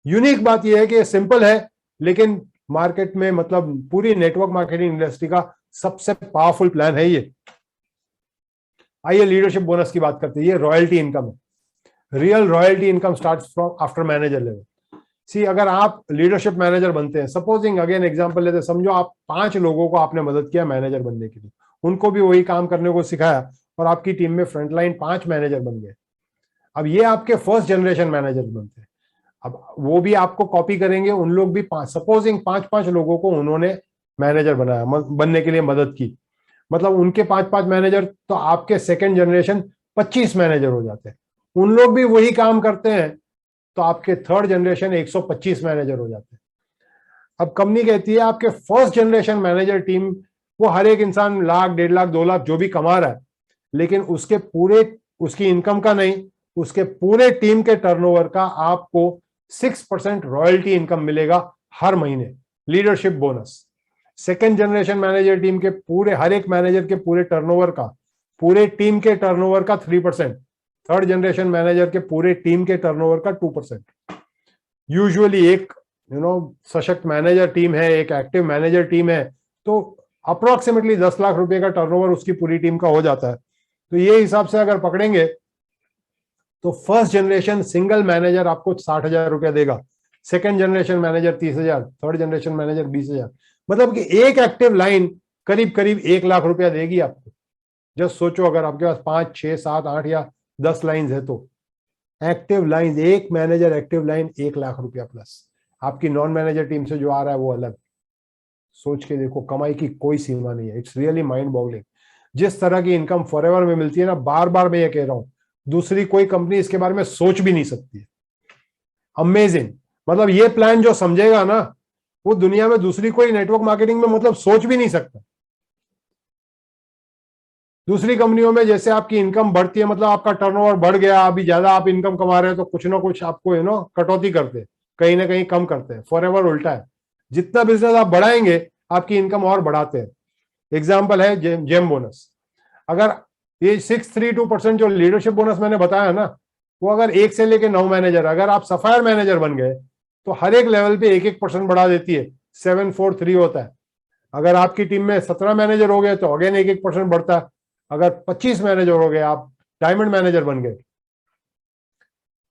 यूनिक बात यह है कि सिंपल है, लेकिन मार्केट में मतलब पूरी नेटवर्क मार्केटिंग इंडस्ट्री का सबसे पावरफुल प्लान है ये। आइए लीडरशिप बोनस की बात करते हैं। ये रॉयल्टी इनकम है। Real royalty income starts from after manager level. See अगर आप लीडरशिप मैनेजर बनते हैं, सपोजिंग अगेन एग्जांपल लेते हैं, समझो आप 5 लोगों को आपने मदद किया मैनेजर बनने के लिए, उनको भी वही काम करने को सिखाया और आपकी टीम में फ्रंटलाइन 5 मैनेजर बन गए। अब ये आपके फर्स्ट जनरेशन मैनेजर बनते हैं। अब वो भी आपको कॉपी करेंगे, उन लोग भी 5, सपोजिंग 5-5 लोगों को उन्होंने मैनेजर बनाया, बनने के लिए मदद की, मतलब उनके 5-5 मैनेजर, तो आपके सेकेंड जनरेशन 25 मैनेजर हो जाते हैं। उन लोग भी वही काम करते हैं, तो आपके थर्ड जनरेशन 125 मैनेजर हो जाते हैं। अब कंपनी कहती है आपके फर्स्ट जनरेशन मैनेजर टीम, वो हर एक इंसान लाख, 1.5 लाख, 2 लाख जो भी कमा रहा है, लेकिन उसके पूरे, उसकी इनकम का नहीं, उसके पूरे टीम के टर्नओवर का आपको 6% रॉयल्टी इनकम मिलेगा हर महीने। Leadership bonus. Second generation manager team के पूरे, हर एक मैनेजर के पूरे टर्नओवर का, पूरे टीम के टर्नओवर का 3%, थर्ड जनरेशन मैनेजर के पूरे टीम के टर्नओवर का 2%। यूजुअली एक सशक्त मैनेजर टीम है, एक एक्टिव मैनेजर टीम है, तो अप्रोक्सीमेटली 10 लाख रुपए का टर्नओवर उसकी पूरी टीम का हो जाता है। तो ये हिसाब से अगर पकड़ेंगे तो फर्स्ट जनरेशन सिंगल मैनेजर आपको 60,000 रुपया देगा, second generation manager 30,000, third generation manager 20,000। मतलब कि एक एक्टिव लाइन करीब करीब 1 लाख रुपया देगी आपको। जस्ट सोचो, अगर आपके पास 5, 6, 7, 8 या 10 लाइन है तो एक्टिव लाइन, एक मैनेजर एक्टिव लाइन 1 लाख रुपया प्लस। आपकी नॉन मैनेजर टीम से जो आ रहा है वो अलग। सोच के देखो, कमाई की कोई सीमा नहीं है। It's really mind boggling. जिस तरह की इनकम फॉरएवर में मिलती है ना, बार बार मैं ये कह रहा हूं, दूसरी कोई कंपनी इसके बारे में सोच भी नहीं सकती है। अमेजिंग। मतलब ये प्लान जो समझेगा ना, वो दुनिया में दूसरी कोई नेटवर्क मार्केटिंग में मतलब सोच भी नहीं सकता। दूसरी कंपनियों में जैसे आपकी इनकम बढ़ती है, मतलब आपका टर्नओवर बढ़ गया, अभी ज्यादा आप इनकम कमा रहे हैं तो कुछ ना कुछ आपको कटौती करते हैं, कहीं ना कहीं कम करते हैं। फॉरएवर उल्टा है, जितना बिजनेस आप बढ़ाएंगे आपकी इनकम और बढ़ाते हैं। एग्जाम्पल है जेम बोनस। अगर ये 632% जो लीडरशिप बोनस मैंने बताया ना, वो अगर 1 से लेके 9 मैनेजर, अगर आप सफायर मैनेजर बन गए तो हर एक लेवल पे 1-1% बढ़ा देती है। 743 होता है। अगर आपकी टीम में 17 मैनेजर हो गए तो अगेन 1-1% बढ़ता है। अगर 25 मैनेजर हो गए, आप डायमंड मैनेजर बन गए,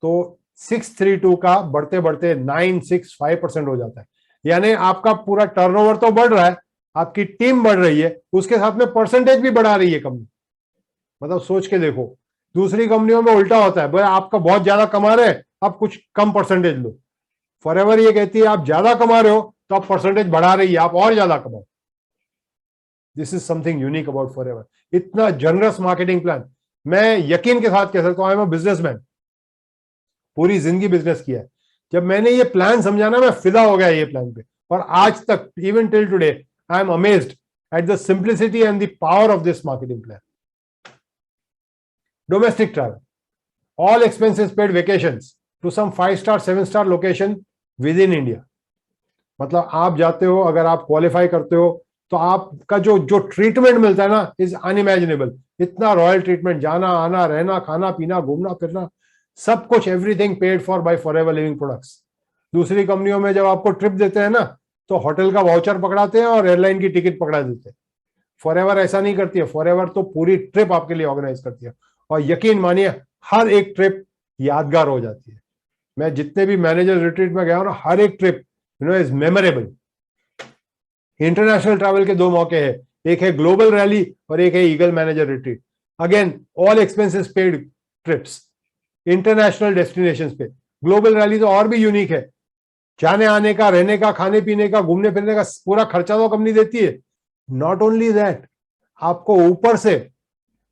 तो 632 का बढ़ते बढ़ते 965% हो जाता है। यानी आपका पूरा टर्नओवर तो बढ़ रहा है, आपकी टीम बढ़ रही है, उसके साथ में परसेंटेज भी बढ़ा रही है कंपनी। मतलब सोच के देखो, दूसरी कंपनियों में उल्टा होता है, भाई आपका बहुत ज्यादा कमा रहे हैं, आप कुछ कम परसेंटेज लो। फॉरएवर ये कहती है आप ज्यादा कमा रहे हो तो आप परसेंटेज बढ़ा रही है, आप और ज्यादा कमाओ। This is something unique about forever. इतना जनरस मार्केटिंग प्लान, मैं यकीन के साथ कह सकता हूं, आई एम अ बिजनेसमैन, पूरी जिंदगी बिजनेस किया है। जब मैंने ये प्लान समझा ना, मैं फिदा हो गया ये प्लान पे। और आज तक, even till today, I am amazed at the simplicity and the power of this marketing plan. Domestic travel, all expenses paid vacations to some 5-star 7-star location within India। मतलब आप जाते हो, अगर आप क्वालिफाई करते हो तो आपका जो जो ट्रीटमेंट मिलता है ना, इज अनइमेजिनेबल। इतना रॉयल ट्रीटमेंट, जाना आना रहना खाना पीना घूमना फिरना सब कुछ, everything paid for by Forever Living products. दूसरी कंपनियों में जब आपको ट्रिप देते हैं ना, तो होटल का वाउचर पकड़ाते हैं और एयरलाइन की टिकट पकड़ा देते हैं। फॉरएवर ऐसा नहीं करती है। फॉरएवर तो पूरी ट्रिप आपके लिए ऑर्गेनाइज करती है, और यकीन मानिए हर एक ट्रिप यादगार हो जाती है। मैं जितने भी मैनेजर रिट्रीट में गया हूं ना, हर एक trip is memorable. International travel के 2 मौके हैं, एक है ग्लोबल रैली और एक है eagle manager retreat. Again all expenses paid trips, international destination पे। ग्लोबल रैली तो और भी यूनिक है, जाने आने का, रहने का, खाने पीने का, घूमने फिरने का पूरा खर्चा तो कंपनी देती है। नॉट ओनली दैट, आपको ऊपर से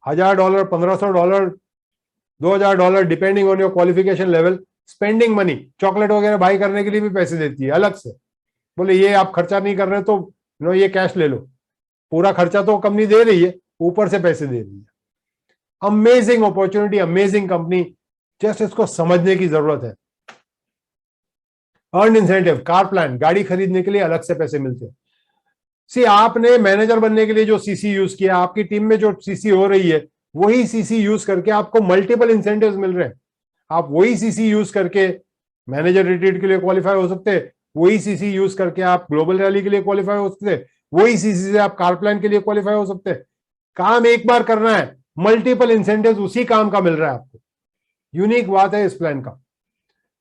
$1,000, $1,500, $2,000 depending on your qualification level, spending money, chocolate वगैरह बाई करने के लिए भी पैसे देती है अलग से। बोले ये आप खर्चा नहीं कर रहे तो ये कैश ले लो। पूरा खर्चा तो कंपनी दे रही है, ऊपर से पैसे दे रही है। Amazing opportunity, amazing company, just इसको समझने की जरूरत है। अर्न इंसेंटिव, कार प्लान, गाड़ी खरीदने के लिए अलग से पैसे मिलते हैं। सी आपने मैनेजर बनने के लिए जो सीसी यूज किया, आपकी टीम में जो सीसी हो रही है, वही सीसी यूज करके आपको मल्टीपल इंसेंटिव्स मिल रहे हैं। आप वही सीसी यूज करके मैनेजर रिट्रीट के लिए क्वालिफाई हो सकते हैं, वही सीसी यूज करके आप ग्लोबल रैली के लिए क्वालिफाई हो सकते हैं, वही सीसी से आप कार प्लान के लिए क्वालिफाई हो सकते हैं। काम एक बार करना है, मल्टीपल इंसेंटिव्स उसी काम का मिल रहा है आपको। यूनिक बात है इस प्लान का।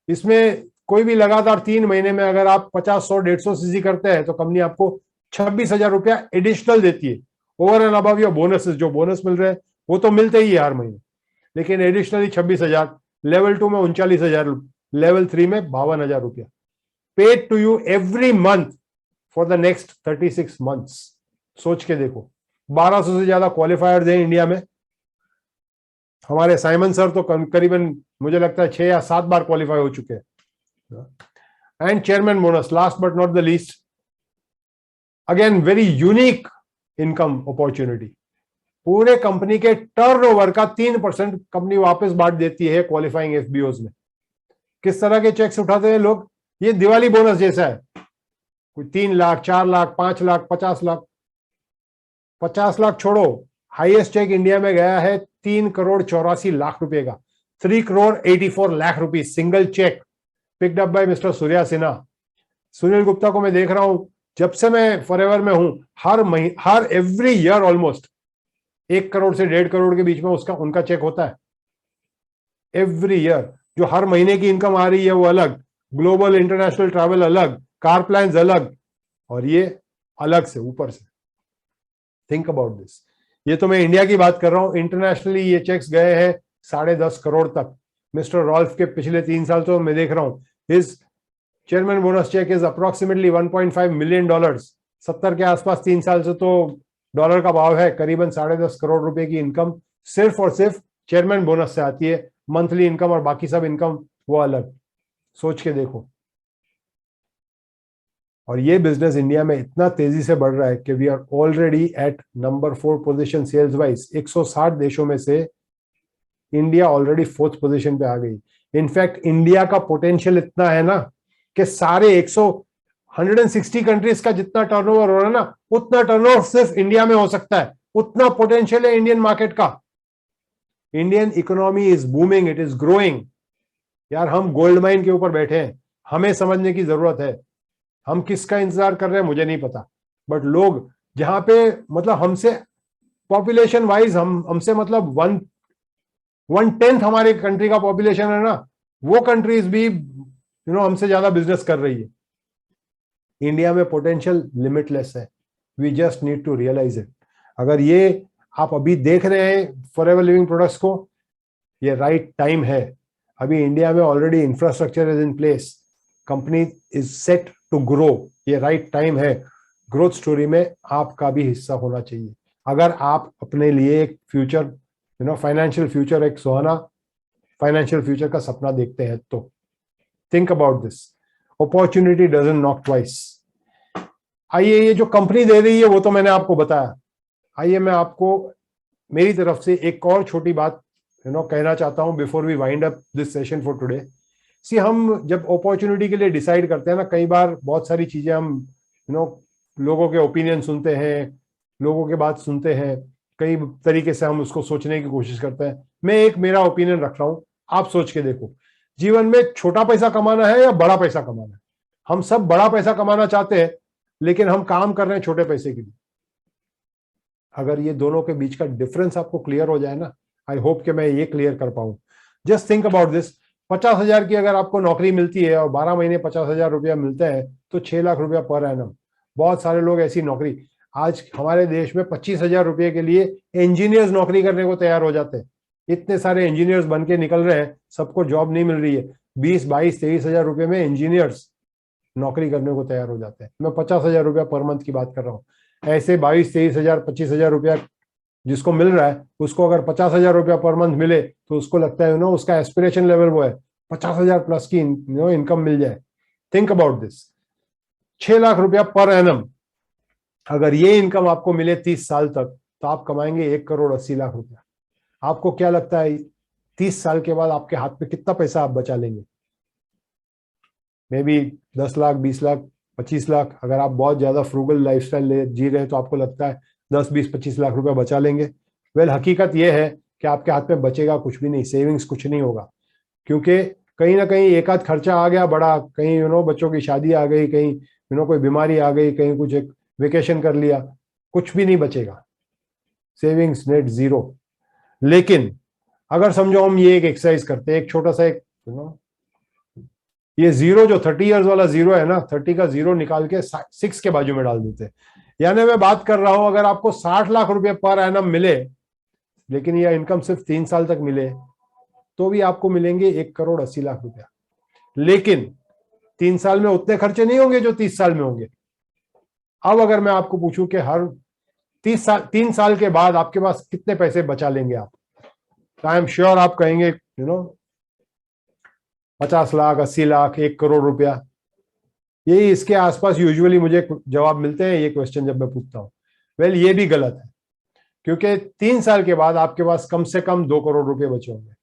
इसमें कोई भी लगातार 3 महीने में अगर आप 50, 100, 150 सीसी करते हैं तो कंपनी आपको 26,000 रुपया एडिशनल देती है, over and above your bonuses. जो बोनस मिल रहे हैं वो तो मिलते ही है हर महीने, लेकिन एडिशनली 26,000, लेवल 2 में 39,000, लेवल 3 में 52,000 रुपया paid to you every month for the next 36 months. सोच के देखो, 1200 से ज्यादा क्वालिफायर्स हैं इंडिया में। हमारे साइमन सर तो करीबन मुझे लगता है 6 या 7 बार क्वालिफाई हो चुके हैं। And chairman bonus, last but not the least, again very unique income opportunity. पूरे कंपनी के टर्नओवर का 3% कंपनी वापस बांट देती है क्वालिफाइंग एफबीओज में। किस तरह के चेक्स उठाते हैं लोग? ये दिवाली बोनस जैसा है। कोई 3 लाख, 4 लाख, 5 लाख, 50 लाख, 50 लाख छोड़ो, हाईएस्ट चेक इंडिया में गया है 3 करोड़ 84 लाख रुपए का, 3 crore 84 lakh rupees single cheque, picked up by mister Surya Sinha. Sunil Gupta को मैं देख रहा हूं, जब से मैं फॉरएवर में हूं, हर एवरी ईयर ऑलमोस्ट 1 करोड़ से 1.5 करोड़ के बीच में उनका चेक होता है एवरी ईयर। जो हर महीने की इनकम आ रही है वो अलग, ग्लोबल इंटरनेशनल ट्रैवल अलग, कार प्लान्स अलग, और ये अलग से ऊपर से। Think about this. ये तो मैं इंडिया की बात कर रहा हूं, इंटरनेशनली ये चेक्स गए हैं 10.5 करोड़ तक। मिस्टर रॉल्फ के पिछले 3 साल तो मैं देख रहा हूं, his chairman bonus cheque is approximately $1.5 million. 70 के आसपास 3 साल से तो डॉलर का भाव है, करीबन 10.5 करोड़ रुपए की इनकम सिर्फ और सिर्फ चेयरमैन बोनस से आती है। मंथली इनकम और बाकी सब इनकम वो अलग। सोच के देखो। और ये बिजनेस इंडिया में इतना तेजी से बढ़ रहा है कि we are already at number 4 position sales wise. 160 देशों में से इंडिया ऑलरेडी 4th पोजीशन पे आ गई। इनफैक्ट इंडिया का पोटेंशियल इतना है ना कि सारे 160 कंट्रीज का जितना टर्नओवर हो रहा है ना, उतना टर्नओवर सिर्फ इंडिया में हो सकता है। उतना पोटेंशियल है इंडियन मार्केट का। Indian economy is booming, it is growing. यार हम गोल्ड माइन के ऊपर बैठे हैं, हमें समझने की जरूरत है। हम किसका इंतजार कर रहे हैं मुझे नहीं पता, बट लोग जहां पे मतलब हमसे पॉपुलेशन वाइज हमसे मतलब 1/10 हमारे कंट्री का पॉपुलेशन है ना, वो कंट्रीज भी हमसे ज्यादा बिजनेस कर रही है। इंडिया में पोटेंशियल लिमिटलेस है, we just need to realise it. अगर ये आप अभी देख रहे हैं फॉरएवर लिविंग प्रोडक्ट्स को, ये राइट टाइम है। अभी इंडिया में already infrastructure is in place, company is set to grow, ये राइट टाइम है। ग्रोथ स्टोरी में आपका भी हिस्सा होना चाहिए। अगर आप अपने लिए एक फ्यूचर फाइनेंशियल फ्यूचर, एक सुहाना फाइनेंशियल फ्यूचर का सपना देखते हैं तो think about this. Opportunity doesn't knock twice. आइए, ये जो कंपनी दे रही है वो तो मैंने आपको बताया। आइए मैं आपको मेरी तरफ से एक और छोटी बात कहना चाहता हूं before we wind up this session for today. See, हम जब अपॉर्चुनिटी के लिए डिसाइड करते हैं ना, कई बार बहुत सारी चीजें हम लोगों के ओपिनियन सुनते हैं, लोगों के बात सुनते हैं, कई तरीके से हम उसको सोचने की कोशिश करते हैं। मैं एक मेरा ओपिनियन रख रहा हूं, आप सोच के देखो। जीवन में छोटा पैसा कमाना है या बड़ा पैसा कमाना है? हम सब बड़ा पैसा कमाना चाहते हैं, लेकिन हम काम कर रहे हैं छोटे पैसे के लिए। अगर ये दोनों के बीच का डिफरेंस आपको क्लियर हो जाए ना, आई होप कि मैं ये क्लियर कर पाऊं। Just think about this. 50,000 की अगर आपको नौकरी मिलती है और 12 महीने 50,000 रुपया मिलता है तो 6 लाख रुपया पर एनम। बहुत सारे लोग ऐसी नौकरी, आज हमारे देश में 25,000 रुपये के लिए इंजीनियर्स नौकरी करने को तैयार हो जाते हैं। इतने सारे इंजीनियर्स बन के निकल रहे हैं, सबको जॉब नहीं मिल रही है। 20, 22, 23,000 रुपये में इंजीनियर्स नौकरी करने को तैयार हो जाते हैं। मैं 50,000 रुपया पर मंथ की बात कर रहा हूँ। ऐसे 22, 23,000, 25,000 रुपया जिसको मिल रहा है, उसको अगर 50,000 रुपया पर मंथ मिले तो उसको लगता है उसका एस्पिरेशन लेवल वो है 50,000 प्लस की इनकम मिल जाए। Think about this. 6 लाख रुपया पर एनम अगर ये इनकम आपको मिले 30 साल तक, तो आप कमाएंगे 1,80,00,000 रुपया। आपको क्या लगता है 30 साल के बाद आपके हाथ में कितना पैसा आप बचा लेंगे? May be 10 lakh, 20 lakh, 25 lakh. अगर आप बहुत ज्यादा फ्रूगल लाइफस्टाइल जी रहे हैं तो आपको लगता है 10, 20, 25 लाख रुपया बचा लेंगे। वेल, हकीकत यह है कि आपके हाथ में बचेगा कुछ भी नहीं, सेविंग्स कुछ नहीं होगा। क्योंकि कहीं ना कहीं एक आध खर्चा आ गया बड़ा, कहीं बच्चों की शादी आ गई, कहीं कोई बीमारी आ गई, कहीं कुछ एक वेकेशन कर लिया, कुछ भी नहीं बचेगा। Savings net zero. लेकिन अगर समझो हम ये एक एक्सरसाइज करते हैं, एक छोटा सा एक ये जीरो जो 30 इयर्स वाला जीरो है ना, 30 का जीरो निकाल के 6 के बाजू में डाल देते हैं। यानी मैं बात कर रहा हूं, अगर आपको 60 लाख रुपए पर एनम मिले, लेकिन यह इनकम सिर्फ 3 साल तक मिले, तो भी आपको मिलेंगे 1,80,00,000 रुपया। लेकिन 3 साल में उतने खर्चे नहीं होंगे जो 30 साल में होंगे। अब अगर मैं आपको पूछूं कि हर 3 साल के बाद आपके पास कितने पैसे बचा लेंगे आप, तो आई एम श्योर आप कहेंगे 50 लाख, 80 लाख, 1 करोड़ रुपया। यही इसके आसपास यूजुअली मुझे जवाब मिलते हैं ये क्वेश्चन जब मैं पूछता हूं। वेल, ये भी गलत है, क्योंकि 3 साल के बाद आपके पास कम से कम 2 करोड़ रुपए बचे होंगे।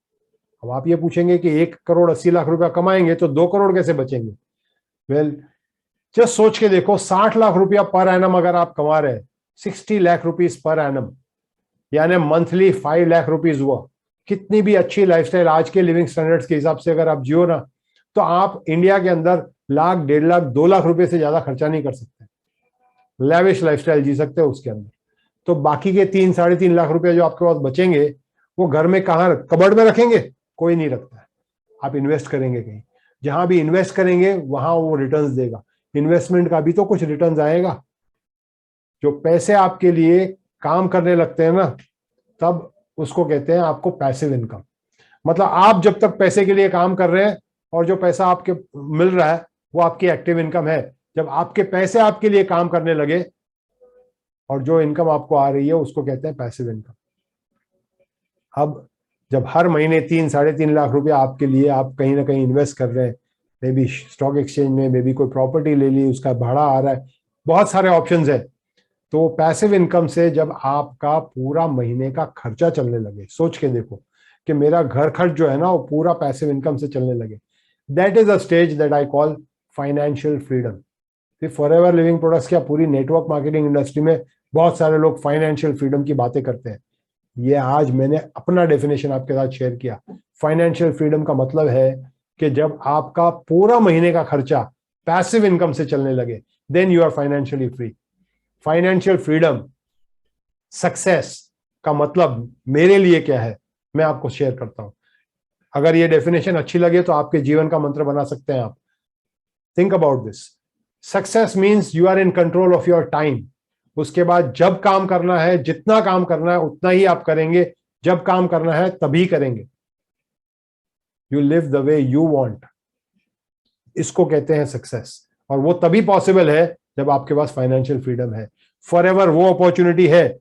अब आप ये पूछेंगे कि 1,80,00,000 रुपया कमाएंगे तो 2 करोड़ कैसे बचेंगे? वेल, जस्ट सोच के देखो, 60 लाख रुपया पर एनम अगर आप कमा रहे हैं, 60 लाख रुपीस पर एनम, यानी मंथली 5 लाख रुपीस हुआ। कितनी भी अच्छी लाइफस्टाइल आज के लिविंग स्टैंडर्ड्स के हिसाब से अगर आप जियो ना, तो आप इंडिया के अंदर लाख, 1.5 लाख, 2 लाख रुपए से ज्यादा खर्चा नहीं कर सकते, लैविश लाइफस्टाइल जी सकते हो उसके अंदर। तो बाकी के 3-3.5 लाख रुपए जो आपके पास बचेंगे, वो घर में कहाँ, कबर्ड में रखेंगे? कोई नहीं रखता है। आप इन्वेस्ट करेंगे कहीं, जहां भी इन्वेस्ट करेंगे वहां वो रिटर्न्स देगा। इन्वेस्टमेंट का भी तो कुछ रिटर्न्स आएगा। जो पैसे आपके लिए काम करने लगते हैं ना, तब उसको कहते हैं आपको पैसिव इनकम। मतलब आप जब तक पैसे के लिए काम कर रहे हैं और जो पैसा आपके मिल रहा है वो आपकी एक्टिव इनकम है। जब आपके पैसे आपके लिए काम करने लगे और जो इनकम आपको आ रही है उसको कहते हैं पैसिव इनकम। अब जब हर महीने 3-3.5 लाख रुपया आपके लिए आप कहीं ना कहीं इन्वेस्ट कर रहे हैं, मे बी स्टॉक एक्सचेंज में, मे बी कोई प्रॉपर्टी ले ली, उसका भाड़ा आ रहा है, बहुत सारे ऑप्शंस है। तो पैसिव इनकम से जब आपका पूरा महीने का खर्चा चलने लगे, सोच के देखो कि मेरा घर खर्च जो है ना वो पूरा पैसिव इनकम से चलने लगे, that is a stage that I call financial freedom. Forever Living products क्या, पूरी नेटवर्क मार्केटिंग इंडस्ट्री में बहुत सारे लोग फाइनेंशियल फ्रीडम की बातें करते हैं। ये आज मैंने अपना डेफिनेशन आपके साथ शेयर किया। फाइनेंशियल फ्रीडम का मतलब है कि जब आपका पूरा महीने का खर्चा पैसिव इनकम से चलने लगे, then you are financially free. Financial freedom, success का मतलब मेरे लिए क्या है, मैं आपको शेयर करता हूं। अगर ये डेफिनेशन अच्छी लगे तो आपके जीवन का मंत्र बना सकते हैं आप। Think about this. Success means you are in control of your time. उसके बाद जब काम करना है, जितना काम करना है उतना ही आप करेंगे, जब काम करना है तभी करेंगे। You live the way you want, इसको कहते हैं सक्सेस। और वो तभी पॉसिबल है जब आपके पास फाइनेंशियल फ्रीडम है। फॉरएवर वो अपॉर्चुनिटी है,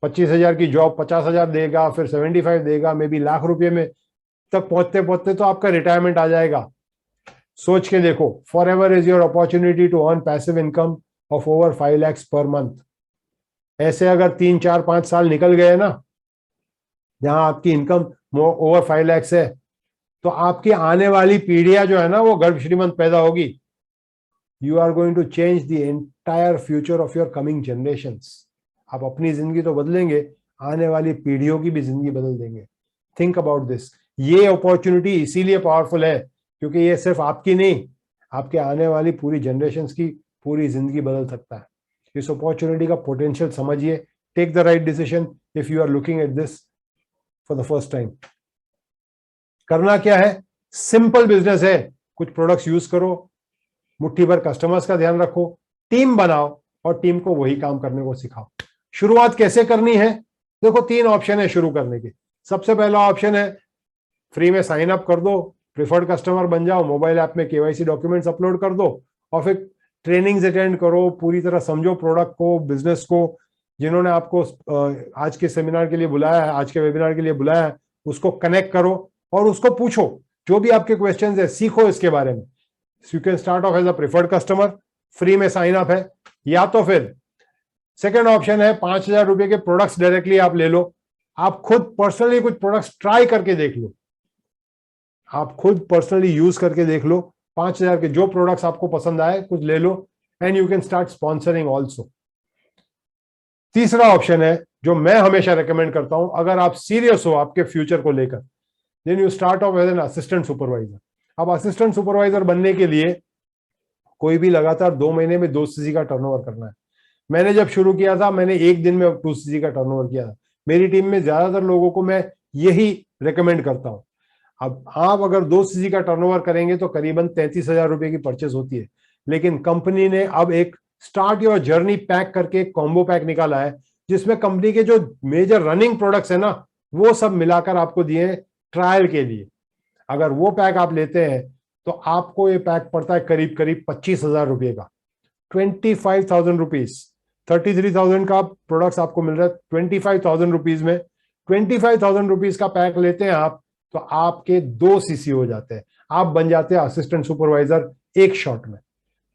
25,000 की जॉब 50,000 देगा, फिर 75 देगा, मे बी लाख रुपए में तक पहुंचते पहुंचते तो आपका रिटायरमेंट आ जाएगा। सोच के देखो, Forever is your opportunity to earn passive income of over 5 lakh per month. ऐसे अगर 3-4-5 साल निकल गए ना, जहां आपकी इनकम ओवर 5 लाख है, तो आपकी आने वाली पीढ़ियां जो है ना वो गर्भ श्रीमंत पैदा होगी। You are going to change the entire future of your coming generations. आप अपनी जिंदगी तो बदलेंगे, आने वाली पीढ़ियों की भी जिंदगी बदल देंगे। Think about this. ये अपॉर्चुनिटी इसीलिए पावरफुल है क्योंकि ये सिर्फ आपकी नहीं, आपके आने वाली पूरी जनरेशंस की पूरी जिंदगी बदल सकता है। इस अपॉर्चुनिटी का पोटेंशियल समझिए। Take the right decision if you are looking at this for the first time. करना क्या है, सिंपल बिजनेस है। कुछ प्रोडक्ट्स यूज करो, मुट्ठी भर कस्टमर्स का ध्यान रखो, टीम बनाओ और टीम को वही काम करने को सिखाओ। शुरुआत कैसे करनी है? देखो 3 ऑप्शन है शुरू करने के। सबसे पहला ऑप्शन है फ्री में साइन अप कर दो, प्रिफर्ड कस्टमर बन जाओ, मोबाइल ऐप में केवाईसी डॉक्यूमेंट्स अपलोड कर दो और फिर ट्रेनिंग्स अटेंड करो, पूरी तरह समझो प्रोडक्ट को, बिजनेस को। जिन्होंने आपको आज के सेमिनार के लिए बुलाया है, आज के वेबिनार के लिए बुलाया है, उसको कनेक्ट करो और उसको पूछो जो भी आपके क्वेश्चंस है, सीखो इसके बारे में। You can start off as a preferred customer, free में साइन अप है। या तो फिर सेकेंड ऑप्शन है 5,000 रुपए के प्रोडक्ट्स डायरेक्टली आप ले लो। आप खुद पर्सनली कुछ प्रोडक्ट्स ट्राई करके देख लो, आप खुद पर्सनली यूज करके देख लो। 5,000 के जो प्रोडक्ट्स आपको पसंद आए कुछ ले लो and you can start sponsoring also. तीसरा ऑप्शन है जो मैं हमेशा रेकमेंड करता हूं, अगर आप सीरियस हो आपके फ्यूचर को लेकर, then you start off as an assistant supervisor. अब असिस्टेंट सुपरवाइजर बनने के लिए कोई भी लगातार 2 महीने में 2 सीसी का टर्नओवर करना है। मैंने जब शुरू किया था, मैंने 1 दिन में 2 सीसी का टर्नओवर किया था। मेरी टीम में ज्यादातर लोगों को मैं यही रेकमेंड करता हूं। अब आप अगर 2 सीसी का टर्नओवर करेंगे तो करीबन 33,000 रुपए की परचेस होती है। लेकिन कंपनी ने अब एक स्टार्ट योर जर्नी पैक करके एक कॉम्बो पैक निकाला है, जिसमें कंपनी के जो मेजर रनिंग प्रोडक्ट्स है ना, वो सब मिलाकर आपको दिए ट्रायल के लिए। अगर वो पैक आप लेते हैं तो आपको ये पैक पड़ता है करीब करीब 25,000 रुपए का, 25,000 रुपीज। 33,000 का प्रोडक्ट्स आपको मिल रहा है 25,000 रुपीज में। 25,000 रुपीज का पैक लेते हैं आप तो आपके 2 सीसी हो जाते हैं, आप बन जाते हैं असिस्टेंट सुपरवाइजर एक शॉट में।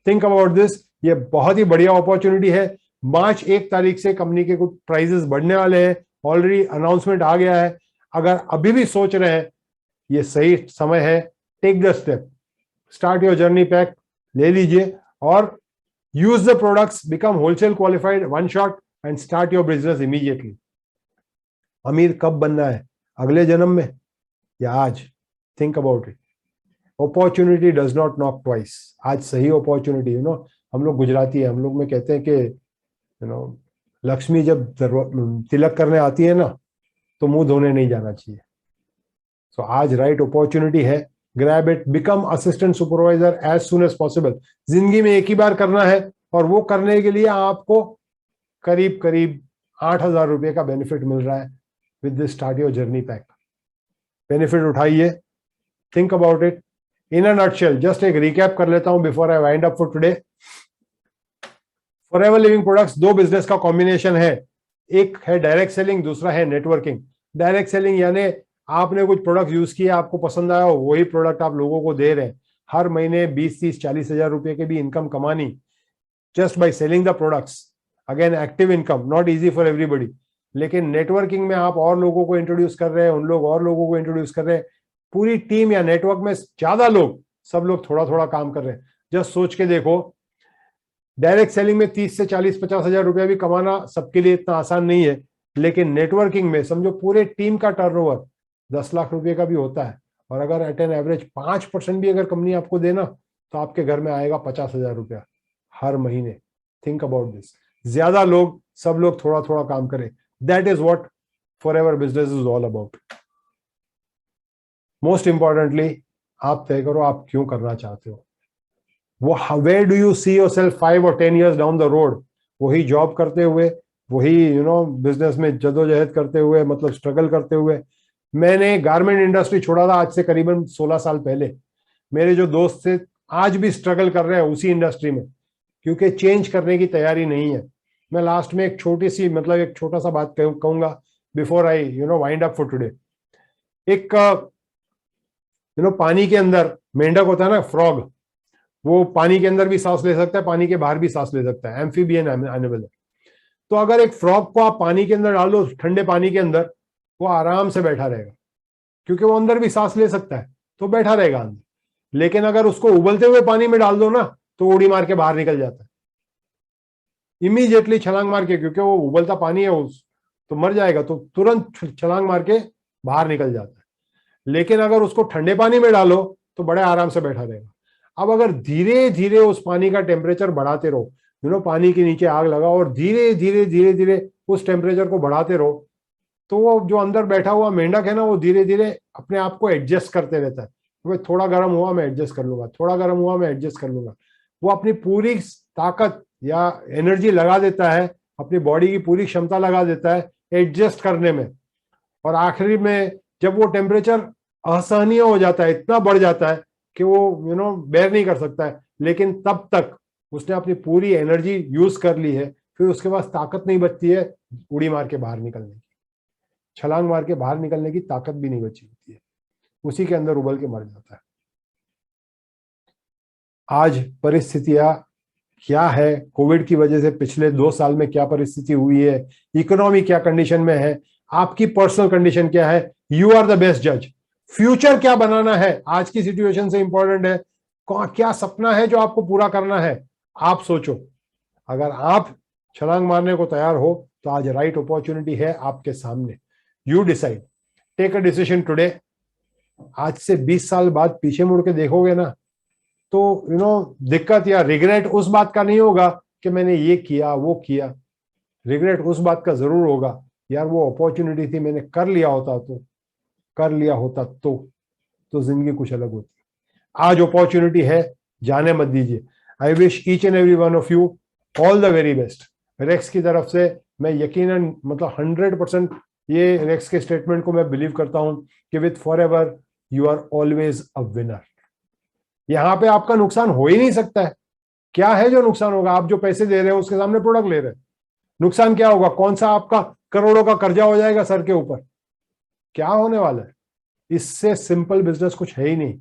Think about this. ये बहुत ही बढ़िया अपॉर्चुनिटी है। मार्च 1 तारीख से कंपनी के कुछ प्राइजेस बढ़ने वाले हैं, ऑलरेडी अनाउंसमेंट आ गया है। अगर अभी भी सोच रहे हैं, ये सही समय है। Take the step, start your journey pack ले लीजिए और use the products, become wholesale qualified, one shot and start your business immediately. अमीर कब बनना है, अगले जन्म में या आज? Think about it. Opportunity does not knock twice. आज सही अपॉर्चुनिटी, हम लोग गुजराती है, हम लोग में कहते हैं कि लक्ष्मी जब तिलक करने आती है ना, तो मुंह धोने नहीं जाना चाहिए। सो आज राइट अपॉर्चुनिटी है, grab it, become assistant supervisor as soon as possible. जिंदगी में एक ही बार करना है, और वो करने के लिए आपको करीब करीब 8,000 रुपए का बेनिफिट मिल रहा है with this start your journey pack. Benefit उठाइए, think about it. In a nutshell, just एक रिकैप कर लेता हूं before I wind up for today. Forever Living Products दो बिजनेस का कॉम्बिनेशन है, एक है डायरेक्ट सेलिंग, दूसरा है नेटवर्किंग। डायरेक्ट सेलिंग यानी आपने कुछ प्रोडक्ट यूज किया, आपको पसंद आया, वही प्रोडक्ट आप लोगों को दे रहे हैं। हर महीने 20, 30, 40 हजार रुपए की भी इनकम कमानी just by selling the products. Again active income, not easy for everybody. लेकिन नेटवर्किंग में आप और लोगों को इंट्रोड्यूस कर रहे हैं, उन लोग और लोगों को इंट्रोड्यूस कर रहे हैं, पूरी टीम या नेटवर्क में ज्यादा लोग, सब लोग थोड़ा थोड़ा काम कर रहे हैं। जस्ट सोच के देखो, डायरेक्ट सेलिंग में 30 से 40, 50 हजार रुपया भी कमाना सबके लिए इतना आसान नहीं है। लेकिन नेटवर्किंग में समझो पूरे टीम का टर्नओवर 10 लाख रुपए का भी होता है, और अगर एट एन एवरेज 5% भी अगर कंपनी आपको देना, तो आपके घर में आएगा 50,000 रुपया हर महीने। Think about this. ज्यादा लोग, सब लोग थोड़ा थोड़ा काम करें। That is what Forever business is all about. Most importantly, आप तय करो आप क्यों करना चाहते हो। वो where do you see yourself 5 और 10 ईयर्स डाउन द रोड? वही जॉब करते हुए, वही बिजनेस में जदोजहद करते हुए, मतलब स्ट्रगल करते हुए। मैंने गारमेंट इंडस्ट्री छोड़ा था आज से करीबन 16 साल पहले। मेरे जो दोस्त थे आज भी स्ट्रगल कर रहे हैं उसी इंडस्ट्री में, क्योंकि चेंज करने की तैयारी नहीं है। मैं लास्ट में एक छोटी सी, मतलब एक छोटा सा बात कहूंगा before I wind up for today. एक पानी के अंदर मेंढक होता है ना, फ्रॉग, वो पानी के अंदर भी सांस ले सकता है, पानी के बाहर भी सांस ले सकता है, एम्फीबियन एनिमल है। तो अगर एक फ्रॉग को आप पानी के अंदर डाल दो, ठंडे पानी के अंदर, वो आराम से बैठा रहेगा, क्योंकि वो अंदर भी सांस ले सकता है, तो बैठा रहेगा अंदर। लेकिन अगर उसको उबलते हुए पानी में डाल दो ना, तो उड़ी मार के बाहर निकल जाता है इमीडिएटली, छलांग मार के, क्योंकि वो उबलता पानी है, उस तो मर जाएगा, तो तुरंत छलांग मार के बाहर निकल जाता है। लेकिन अगर उसको ठंडे पानी में डालो, तो बड़े आराम से बैठा रहेगा। अब अगर धीरे धीरे उस पानी का टेम्परेचर बढ़ाते रहो, पानी के नीचे आग लगाओ और धीरे धीरे धीरे धीरे उस टेम्परेचर को बढ़ाते रहो, तो वो जो अंदर बैठा हुआ मेंढक है ना, वो धीरे धीरे अपने आप को एडजस्ट करते रहता है। तो थोड़ा गर्म हुआ मैं एडजस्ट कर लूंगा, थोड़ा गर्म हुआ मैं एडजस्ट कर लूंगा। वो अपनी पूरी ताकत या एनर्जी लगा देता है, अपनी बॉडी की पूरी क्षमता लगा देता है एडजस्ट करने में। और आखिरी में जब वो टेम्परेचर असहनीय हो जाता है, इतना बढ़ जाता है कि वो बेयर नहीं कर सकता है, लेकिन तब तक उसने अपनी पूरी एनर्जी यूज कर ली है, फिर उसके पास ताकत नहीं बचती है उड़ी मार के बाहर निकलने की, छलांग मार के बाहर निकलने की ताकत भी नहीं बची होती है, उसी के अंदर उबल के मर जाता है। आज परिस्थितियां क्या है, कोविड की वजह से पिछले 2 साल में क्या परिस्थिति हुई है, इकोनॉमी क्या कंडीशन में है, आपकी पर्सनल कंडीशन क्या है, यू आर द बेस्ट जज। फ्यूचर क्या बनाना है आज की सिचुएशन से इंपॉर्टेंट है, क्या सपना है जो आपको पूरा करना है, आप सोचो। अगर आप छलांग मारने को तैयार हो, तो आज राइट अपॉर्चुनिटी है आपके सामने। You decide, take a decision today. आज से 20 साल बाद पीछे मुड़ के देखोगे ना, तो दिक्कत या रिग्रेट उस बात का नहीं होगा कि मैंने ये किया वो किया। रिग्रेट उस बात का जरूर होगा, यार वो अपॉर्चुनिटी थी, मैंने कर लिया होता, तो जिंदगी कुछ अलग होती। आज अपॉर्चुनिटी है, जाने मत दीजिए। I wish each and every one of you all the very best. Rex की तरफ से मैं यकीनन, मतलब 100% ये रेक्स के स्टेटमेंट को मैं बिलीव करता हूं कि with Forever you are always a winner. यहां पे आपका नुकसान हो ही नहीं सकता है। क्या है जो नुकसान होगा? आप जो पैसे दे रहे हो उसके सामने प्रोडक्ट ले रहे हैं, नुकसान क्या होगा? कौन सा आपका करोड़ों का कर्जा हो जाएगा सर के ऊपर? क्या होने वाला है? इससे सिंपल बिजनेस कुछ है ही नहीं।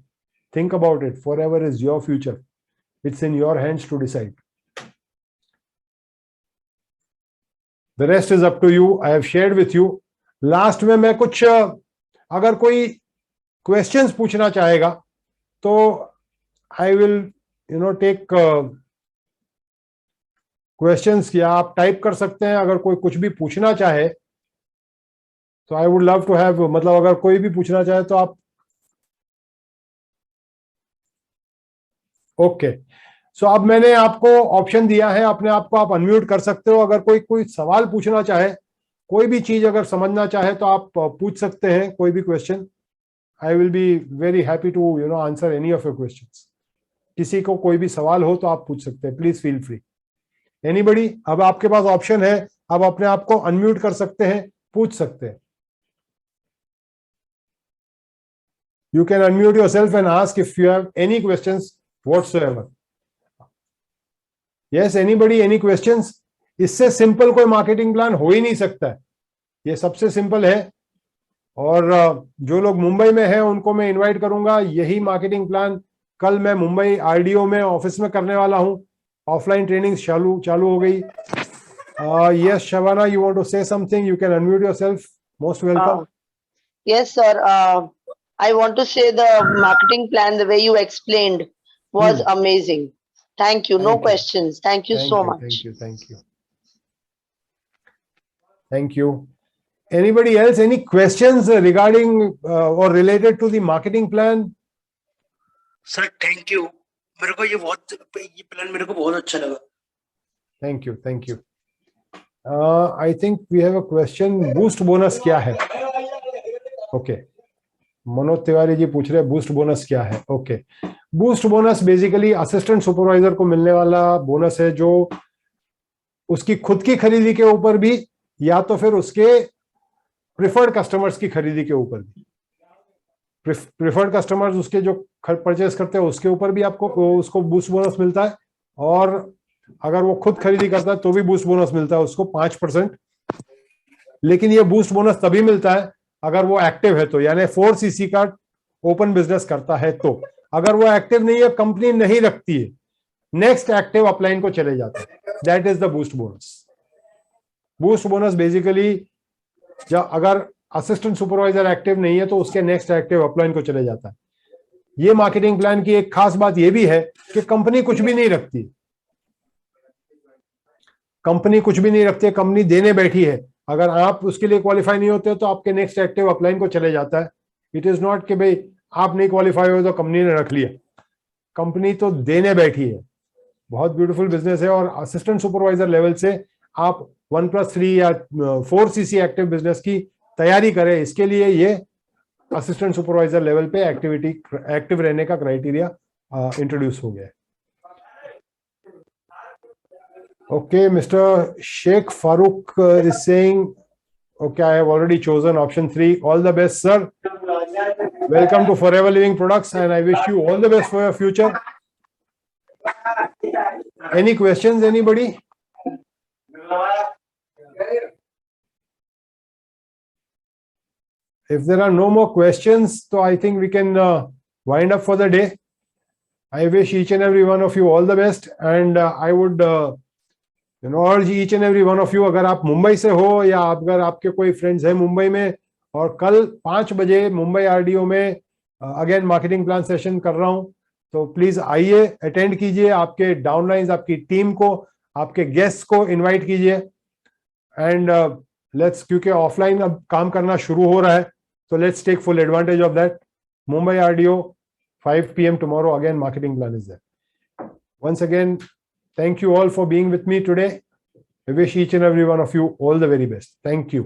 Think about it, Forever is your future, it's in your hands to decide. The rest is up to you. I have shared with you. Last में मैं कुछ, अगर कोई क्वेश्चंस पूछना चाहेगा, तो I will take क्वेश्चंस या आप टाइप कर सकते हैं। अगर कोई कुछ भी पूछना चाहे तो I would love to have, मतलब अगर कोई भी पूछना चाहे तो आप, ओके। सो अब मैंने आपको ऑप्शन दिया है, अपने आप को आप अनम्यूट कर सकते हो। अगर कोई कोई सवाल पूछना चाहे, कोई भी चीज अगर समझना चाहे तो आप पूछ सकते हैं, कोई भी question. I will be very happy to answer any of your questions. किसी को कोई भी सवाल हो तो आप पूछ सकते हैं, प्लीज फील फ्री। एनीबडी, अब आपके पास ऑप्शन है, अब अपने आप को अनम्यूट कर सकते हैं, पूछ सकते हैं। You can unmute yourself and ask if you have any questions whatsoever. Yes, anybody, any questions? इससे सिंपल कोई मार्केटिंग प्लान हो ही नहीं सकता है, ये सबसे सिंपल है। और जो लोग मुंबई में हैं उनको मैं इनवाइट करूंगा, यही मार्केटिंग प्लान कल मैं मुंबई आरडीओ में ऑफिस में करने वाला हूं। ऑफलाइन ट्रेनिंग चालू हो गई। Yes Shabana, you want to say something, you can unmute yourself, most welcome. Yes, sir. I want to say the marketing plan, the way you explained, was amazing. Thank you. No questions. Thank you so much. Thank you. Anybody else? Any questions regarding or related to the marketing plan? Sir, thank you. मेरे को ये प्लान मेरे को बहुत अच्छा लगा. Thank you. I think we have a question. Boost bonus क्या है? Okay. मनोज तिवारी जी पूछ रहे हैं बूस्ट बोनस क्या है। Okay, boost bonus basically assistant supervisor को मिलने वाला बोनस है, जो उसकी खुद की खरीदी के ऊपर भी या तो फिर उसके प्रिफर्ड कस्टमर्स की खरीदी के ऊपर भी। प्रिफर्ड कस्टमर्स उसके जो परचेस करते हैं उसके ऊपर भी आपको उसको बूस्ट बोनस मिलता है, और अगर वो खुद खरीदी करता है तो भी बूस्ट बोनस मिलता है उसको 5%। लेकिन ये बूस्ट बोनस तभी मिलता है अगर वो एक्टिव है तो, यानी 4cc का ओपन बिजनेस करता है तो। अगर वो एक्टिव नहीं है, कंपनी नहीं रखती है, नेक्स्ट एक्टिव अपलाइन को चले जाता है, that is the boost bonus. Boost bonus basically जब अगर असिस्टेंट सुपरवाइजर एक्टिव नहीं है तो उसके नेक्स्ट एक्टिव अपलाइन को चले जाता है। ये मार्केटिंग प्लान की एक खास बात यह भी है कि कंपनी कुछ भी नहीं रखती, कंपनी देने बैठी है। अगर आप उसके लिए क्वालिफाई नहीं होते तो आपके नेक्स्ट एक्टिव अपलाइन को चले जाता है। इट इज नॉट कि भाई आप नहीं क्वालिफाई हो तो कंपनी ने रख लिया, कंपनी तो देने बैठी है। बहुत ब्यूटीफुल बिजनेस है, और असिस्टेंट सुपरवाइजर लेवल से आप 1+3 या 4cc एक्टिव बिजनेस की तैयारी करें। इसके लिए ये असिस्टेंट सुपरवाइजर लेवल पे एक्टिव रहने का क्राइटेरिया इंट्रोड्यूस हो गया है। Okay, Mr. Sheikh Farooq is saying, okay, I have already chosen option 3. All the best, sir. Welcome to Forever Living Products, and I wish you all the best for your future. Any questions, anybody? If there are no more questions, so I think we can wind up for the day. I wish each and every one of you all the best, and I would urge each and every one of you, अगर आप मुंबई से हो या अगर आपके कोई फ्रेंड्स हैं मुंबई में, और कल 5 बजे मुंबई आरडीओ में अगेन मार्केटिंग प्लान सेशन कर रहा हूं, तो प्लीज आइए, अटेंड कीजिए। आपके डाउनलाइंस, आपकी टीम को, आपके गेस्ट को इनवाइट कीजिए, एंड लेट्स, क्योंकि ऑफलाइन अब काम करना शुरू हो रहा है, तो let's take full advantage of that. Mumbai RDO 5 PM tomorrow, again marketing plan is there. Once again, thank you all for being with me today. I wish each and every one of you all the very best. Thank you.